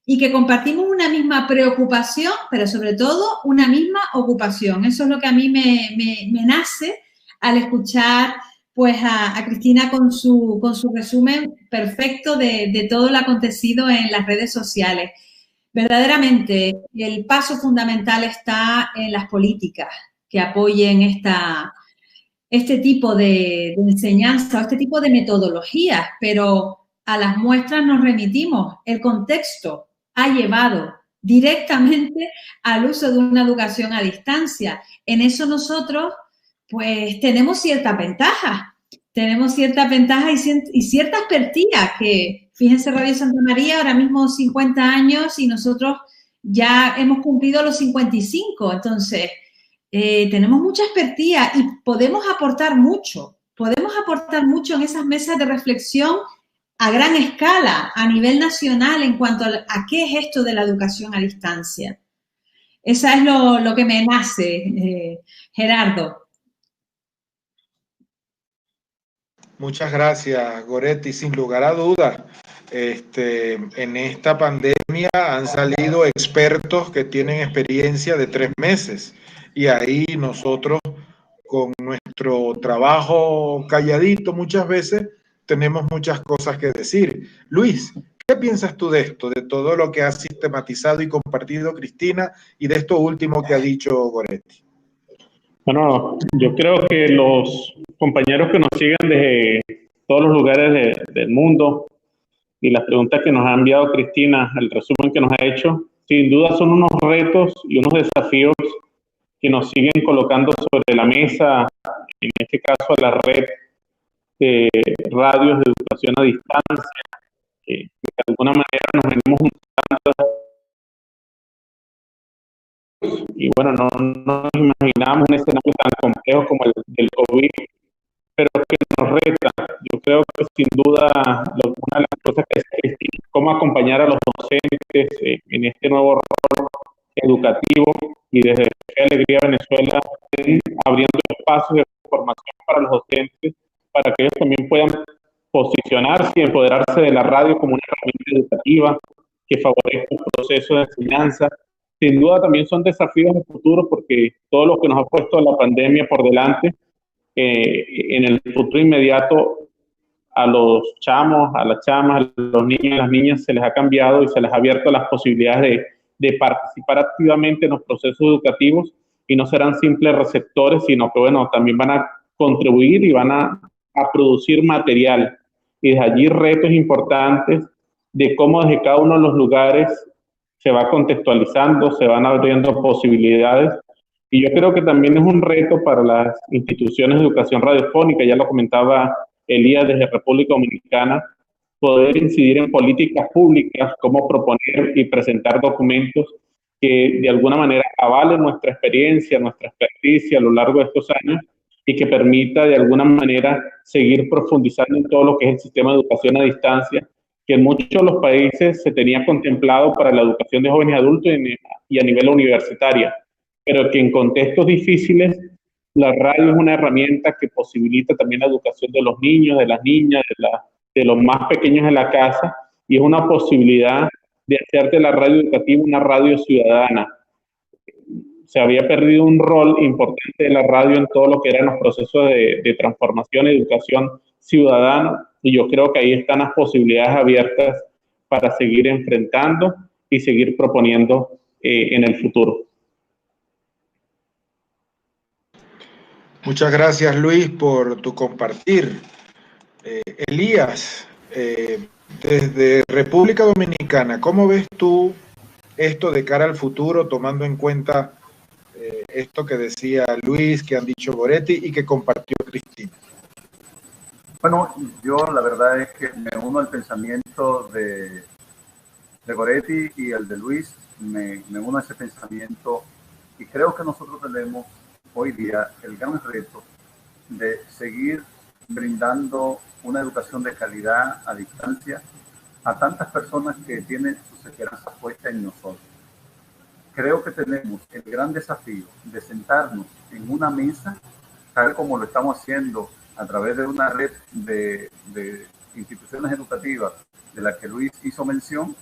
y que compartimos una misma preocupación, pero sobre todo una misma ocupación. Eso es lo que a mí me nace al escuchar pues a Cristina con su resumen perfecto de todo lo acontecido en las redes sociales. Verdaderamente, el paso fundamental está en las políticas que apoyen este tipo de enseñanza, este tipo de metodologías, pero a las muestras nos remitimos. El contexto ha llevado directamente al uso de una educación a distancia. En eso nosotros, pues, tenemos cierta ventaja. Tenemos cierta ventaja y cierta expertía, que fíjense, Radio Santa María, ahora mismo 50 años y nosotros ya hemos cumplido los 55, entonces tenemos mucha expertía y podemos aportar mucho en esas mesas de reflexión a gran escala, a nivel nacional, en cuanto a qué es esto de la educación a distancia. Esa es lo que me nace, Gerardo. Muchas gracias, Goretti. Sin lugar a dudas, en esta pandemia han salido expertos que tienen experiencia de 3 meses y ahí nosotros con nuestro trabajo calladito muchas veces tenemos muchas cosas que decir. Luis, ¿qué piensas tú de esto, de todo lo que ha sistematizado y compartido Cristina y de esto último que ha dicho Goretti? Bueno, yo creo que los compañeros que nos siguen desde todos los lugares del mundo y las preguntas que nos ha enviado Cristina, el resumen que nos ha hecho, sin duda son unos retos y unos desafíos que nos siguen colocando sobre la mesa, en este caso la red de radios de educación a distancia, que de alguna manera nos venimos juntando. Y bueno, no nos imaginábamos un escenario tan complejo como el del COVID, pero que nos reta. Yo creo que sin duda una de las cosas que es cómo acompañar a los docentes en este nuevo rol educativo, y desde Fe Alegría Venezuela abriendo espacios de formación para los docentes, para que ellos también puedan posicionarse y empoderarse de la radio como una herramienta educativa que favorezca un proceso de enseñanza. Sin duda también son desafíos de futuro, porque todo lo que nos ha puesto la pandemia por delante, en el futuro inmediato a los chamos, a las chamas, a los niños y las niñas se les ha cambiado y se les ha abierto las posibilidades de participar activamente en los procesos educativos, y no serán simples receptores, sino que bueno, también van a contribuir y van a producir material. Y desde allí retos importantes de cómo desde cada uno de los lugares se va contextualizando, se van abriendo posibilidades. Y yo creo que también es un reto para las instituciones de educación radiofónica, ya lo comentaba Elías desde República Dominicana, poder incidir en políticas públicas, cómo proponer y presentar documentos que de alguna manera avalen nuestra experiencia, nuestra experticia a lo largo de estos años, y que permita de alguna manera seguir profundizando en todo lo que es el sistema de educación a distancia, que en muchos de los países se tenía contemplado para la educación de jóvenes y adultos y a nivel universitario, pero que en contextos difíciles la radio es una herramienta que posibilita también la educación de los niños, de las niñas, de los más pequeños de la casa, y es una posibilidad de hacer de la radio educativa una radio ciudadana. Se había perdido un rol importante de la radio en todo lo que eran los procesos de transformación y educación ciudadana, y yo creo que ahí están las posibilidades abiertas para seguir enfrentando y seguir proponiendo en el futuro. Muchas gracias, Luis, por tu compartir. Elías, desde República Dominicana, ¿cómo ves tú esto de cara al futuro, tomando en cuenta esto que decía Luis, que han dicho Goretti y que compartió Cristina? Bueno, yo la verdad es que me uno al pensamiento de Goretti y el de Luis, me uno a ese pensamiento, y creo que nosotros tenemos hoy día el gran reto de seguir brindando una educación de calidad a distancia a tantas personas que tienen sus esperanzas puestas en nosotros. Creo que tenemos el gran desafío de sentarnos en una mesa, tal como lo estamos haciendo a través de una red de instituciones educativas de la que Luis hizo mención,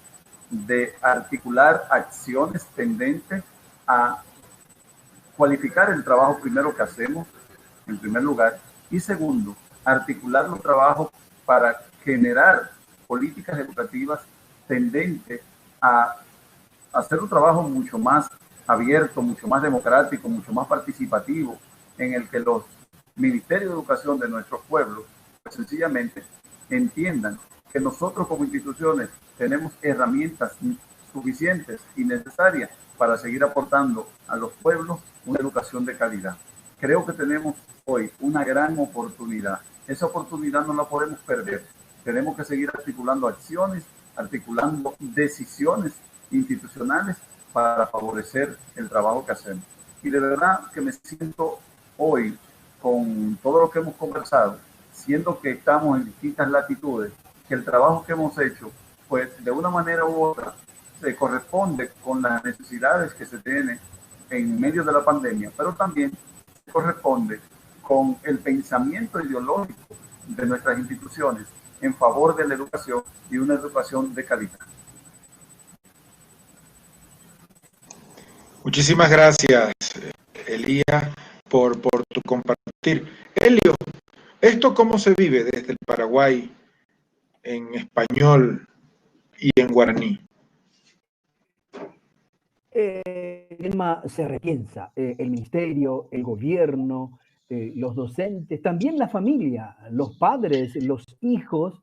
de articular acciones tendentes a cualificar el trabajo primero que hacemos, en primer lugar, y segundo, articular los trabajos para generar políticas educativas tendentes a hacer un trabajo mucho más abierto, mucho más democrático, mucho más participativo, en el que los Ministerio de Educación de nuestros pueblos, pues sencillamente entiendan que nosotros como instituciones tenemos herramientas suficientes y necesarias para seguir aportando a los pueblos una educación de calidad. Creo que tenemos hoy una gran oportunidad. Esa oportunidad no la podemos perder. Tenemos que seguir articulando acciones, articulando decisiones institucionales para favorecer el trabajo que hacemos. Y de verdad que me siento hoy, con todo lo que hemos conversado, siendo que estamos en distintas latitudes, que el trabajo que hemos hecho, pues de una manera u otra, se corresponde con las necesidades que se tienen en medio de la pandemia, pero también se corresponde con el pensamiento ideológico de nuestras instituciones en favor de la educación y una educación de calidad. Muchísimas gracias, Elías, por tu compartir. Elio, ¿esto cómo se vive desde el Paraguay en español y en guaraní? El tema se repiensa. El ministerio, el gobierno, los docentes, también la familia, los padres, los hijos,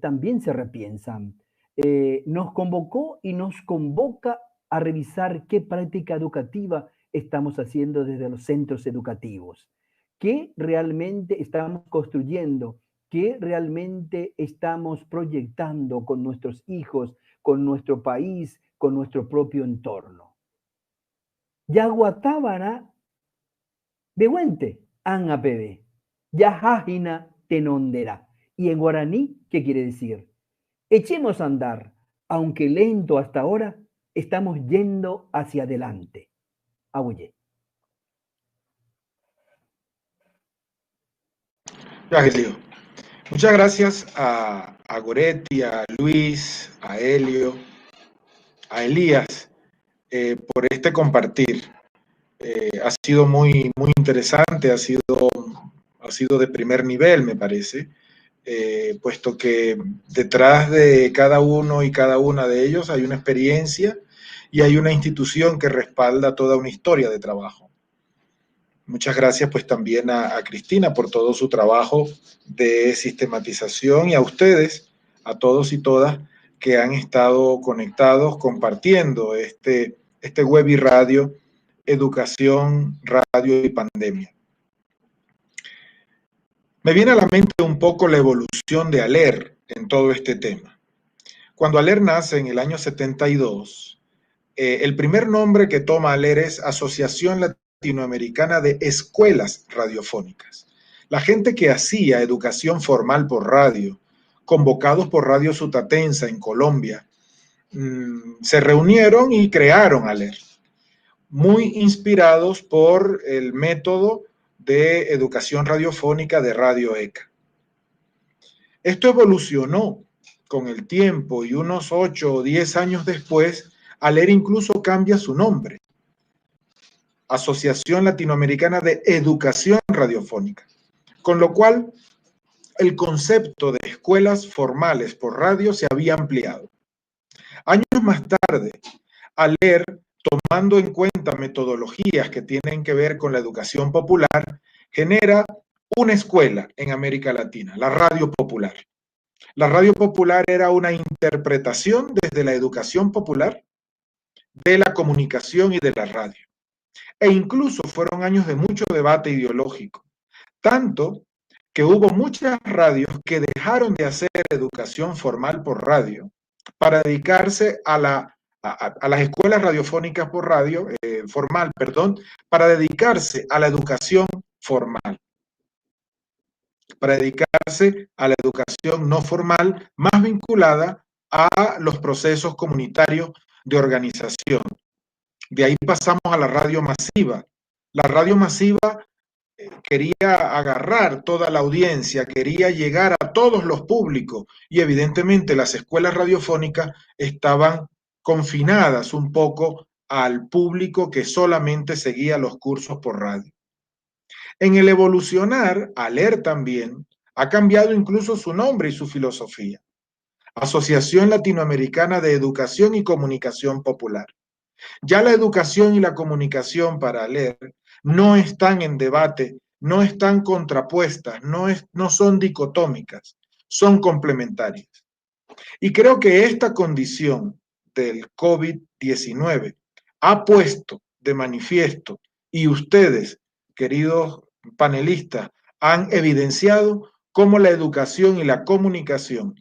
también se repiensan. Nos convocó y nos convoca a revisar qué práctica educativa estamos haciendo desde los centros educativos, qué realmente estamos construyendo, qué realmente estamos proyectando con nuestros hijos, con nuestro país, con nuestro propio entorno. Yaguatábana behuente anapede, yajajina tenondera. Y en guaraní, ¿qué quiere decir? Echemos a andar, aunque lento hasta ahora, estamos yendo hacia adelante. Abuye. Elio. Muchas gracias a Goretti, a Luis, a Elio, a Elías, por este compartir. Ha sido muy interesante, ha sido de primer nivel, me parece, puesto que detrás de cada uno y cada una de ellos hay una experiencia y hay una institución que respalda toda una historia de trabajo. Muchas gracias pues también a Cristina por todo su trabajo de sistematización y a ustedes, a todos y todas que han estado conectados compartiendo este web y radio, educación, radio y pandemia. Me viene a la mente un poco la evolución de ALER en todo este tema. Cuando ALER nace en el año 72, el primer nombre que toma ALER es Asociación Latinoamericana de Escuelas Radiofónicas. La gente que hacía educación formal por radio, convocados por Radio Sutatensa en Colombia, se reunieron y crearon ALER, muy inspirados por el método de educación radiofónica de Radio ECA. Esto evolucionó con el tiempo y unos 8 o 10 años después, ALER incluso cambia su nombre. Asociación Latinoamericana de Educación Radiofónica. Con lo cual, el concepto de escuelas formales por radio se había ampliado. Años más tarde, ALER, tomando en cuenta metodologías que tienen que ver con la educación popular, genera una escuela en América Latina, la Radio Popular. La Radio Popular era una interpretación desde la educación popular de la comunicación y de la radio. E incluso fueron años de mucho debate ideológico, tanto que hubo muchas radios que dejaron de hacer educación formal por radio para dedicarse a las escuelas radiofónicas por radio, para dedicarse a la educación formal, para dedicarse a la educación no formal más vinculada a los procesos comunitarios de organización. De ahí pasamos a la radio masiva. La radio masiva quería agarrar toda la audiencia, quería llegar a todos los públicos y evidentemente las escuelas radiofónicas estaban confinadas un poco al público que solamente seguía los cursos por radio. En el evolucionar, ALER también ha cambiado incluso su nombre y su filosofía. Asociación Latinoamericana de Educación y Comunicación Popular. Ya la educación y la comunicación para ALER no están en debate no están contrapuestas, no son dicotómicas, son complementarias. Y creo que esta condición del COVID-19 ha puesto de manifiesto, y ustedes, queridos panelistas, han evidenciado cómo la educación y la comunicación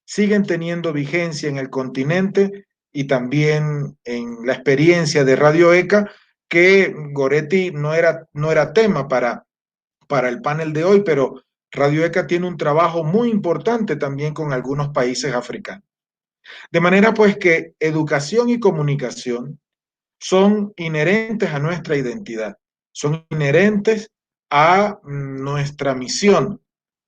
siguen teniendo vigencia en el continente y también en la experiencia de Radio ECA, que Goretti no era tema para el panel de hoy, pero Radio ECA tiene un trabajo muy importante también con algunos países africanos. De manera pues que educación y comunicación son inherentes a nuestra identidad, son inherentes a nuestra misión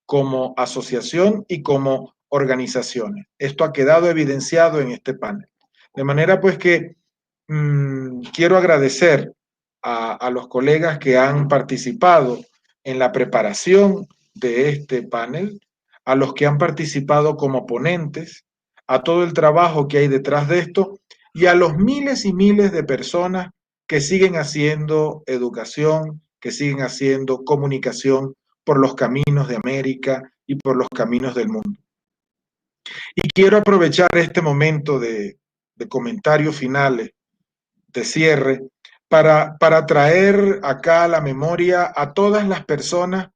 como asociación y como organizaciones. Esto ha quedado evidenciado en este panel. De manera pues que quiero agradecer a los colegas que han participado en la preparación de este panel, a los que han participado como ponentes, a todo el trabajo que hay detrás de esto y a los miles y miles de personas que siguen haciendo educación, que siguen haciendo comunicación por los caminos de América y por los caminos del mundo. Y quiero aprovechar este momento de comentarios finales, de cierre, para traer acá a la memoria a todas las personas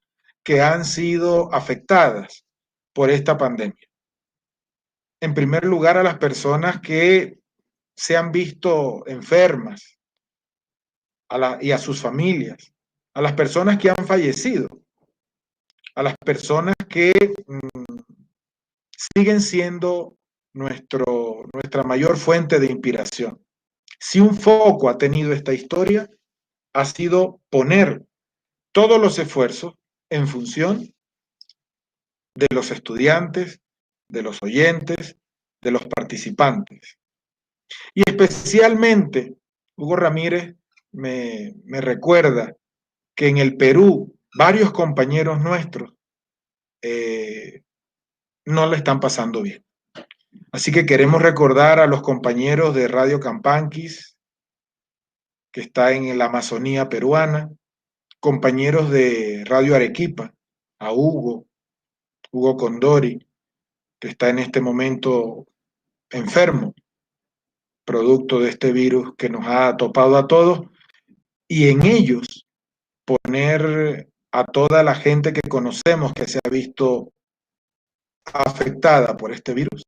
que han sido afectadas por esta pandemia. En primer lugar, a las personas que se han visto enfermas y a sus familias, a las personas que han fallecido, a las personas que siguen siendo nuestra mayor fuente de inspiración. Si un foco ha tenido esta historia, ha sido poner todos los esfuerzos en función de los estudiantes, de los oyentes, de los participantes. Y especialmente, Hugo Ramírez me recuerda que en el Perú varios compañeros nuestros no le están pasando bien. Así que queremos recordar a los compañeros de Radio Campanquis, que está en la Amazonía peruana, compañeros de Radio Arequipa, a Hugo Condori, que está en este momento enfermo, producto de este virus que nos ha topado a todos, y en ellos poner a toda la gente que conocemos que se ha visto afectada por este virus,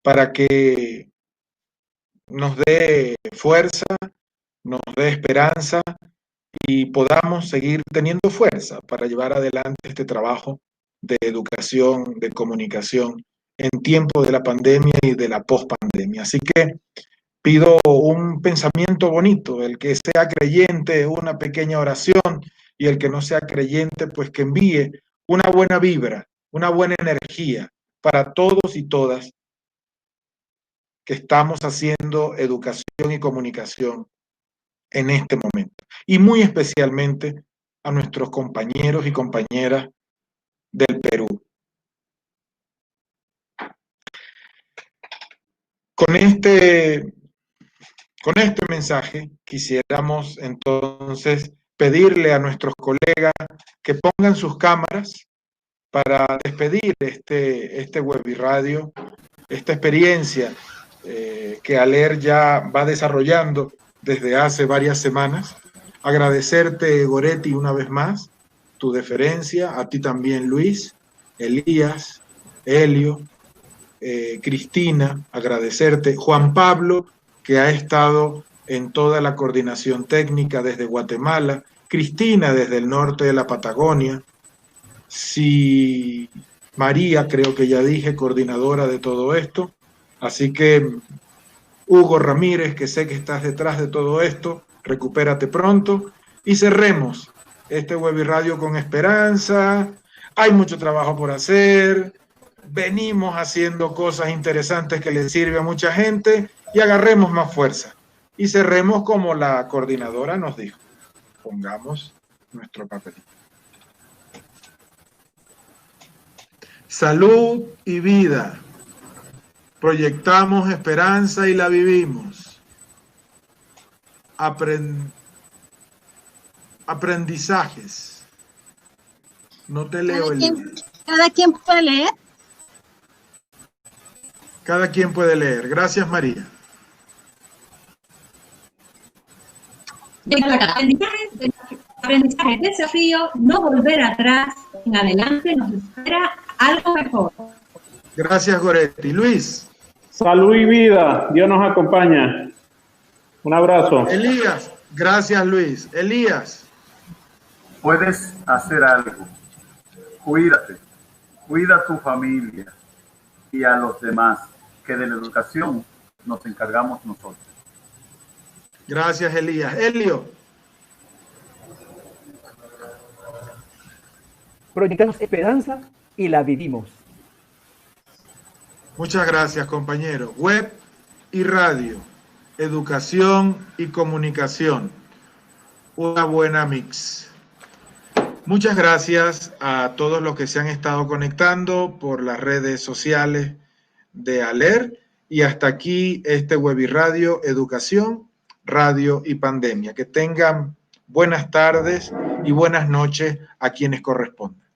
para que nos dé fuerza, nos dé esperanza y podamos seguir teniendo fuerza para llevar adelante este trabajo de educación, de comunicación en tiempo de la pandemia y de la pospandemia. Así que pido un pensamiento bonito, el que sea creyente, una pequeña oración, y el que no sea creyente, pues que envíe una buena vibra, una buena energía para todos y todas que estamos haciendo educación y comunicación en este momento. Y muy especialmente a nuestros compañeros y compañeras del Perú. Con este mensaje quisiéramos entonces pedirle a nuestros colegas que pongan sus cámaras para despedir este webiradio, esta experiencia que ALER ya va desarrollando desde hace varias semanas. Agradecerte, Goretti, una vez más, tu deferencia, a ti también, Luis, Elías, Helio, Cristina, agradecerte, Juan Pablo, que ha estado en toda la coordinación técnica desde Guatemala, Cristina desde el norte de la Patagonia, María, creo que ya dije, coordinadora de todo esto, así que Hugo Ramírez, que sé que estás detrás de todo esto, recupérate pronto y cerremos este webiradio con esperanza. Hay mucho trabajo por hacer, venimos haciendo cosas interesantes que les sirve a mucha gente y agarremos más fuerza y cerremos como la coordinadora nos dijo. Pongamos nuestro papelito. Salud y vida. Proyectamos esperanza y la vivimos. Aprendizajes. No te leo, Elías. ¿Cada quien puede leer? Cada quien puede leer. Gracias, María. Aprendizaje, desafío, no volver atrás, en adelante nos espera algo mejor. Gracias, Goretti. Luis. Salud y vida, Dios nos acompaña. Un abrazo. Elías, gracias, Luis. Elías. Puedes hacer algo. Cuídate, cuida a tu familia y a los demás, que de la educación nos encargamos nosotros. Gracias, Elías. Elio. Proyectamos esperanza y la vivimos. Muchas gracias, compañeros. Web y radio, educación y comunicación. Una buena mix. Muchas gracias a todos los que se han estado conectando por las redes sociales de ALER. Y hasta aquí este Webiradio Educación, Radio y Pandemia. Que tengan buenas tardes y buenas noches a quienes correspondan.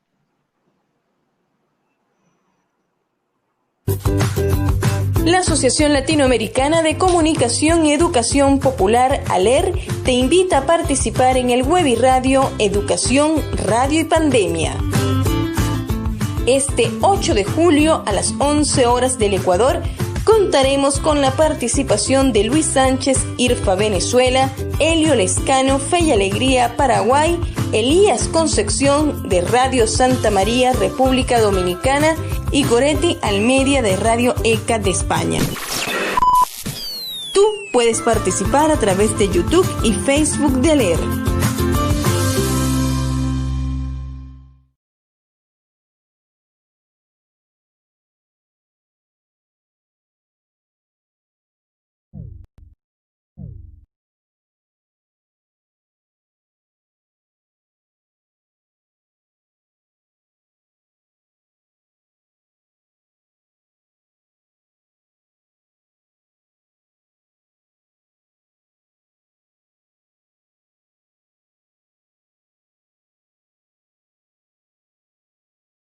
La Asociación Latinoamericana de Comunicación y Educación Popular, ALER, te invita a participar en el Webiradio Educación, Radio y Pandemia. Este 8 de julio a las 11 horas del Ecuador, contaremos con la participación de Luis Sánchez, IRFA Venezuela, Elio Lescano, Fe y Alegría Paraguay, Elías Concepción de Radio Santa María, República Dominicana y Goretti Almedia de Radio ECA de España. Tú puedes participar a través de YouTube y Facebook de ALER.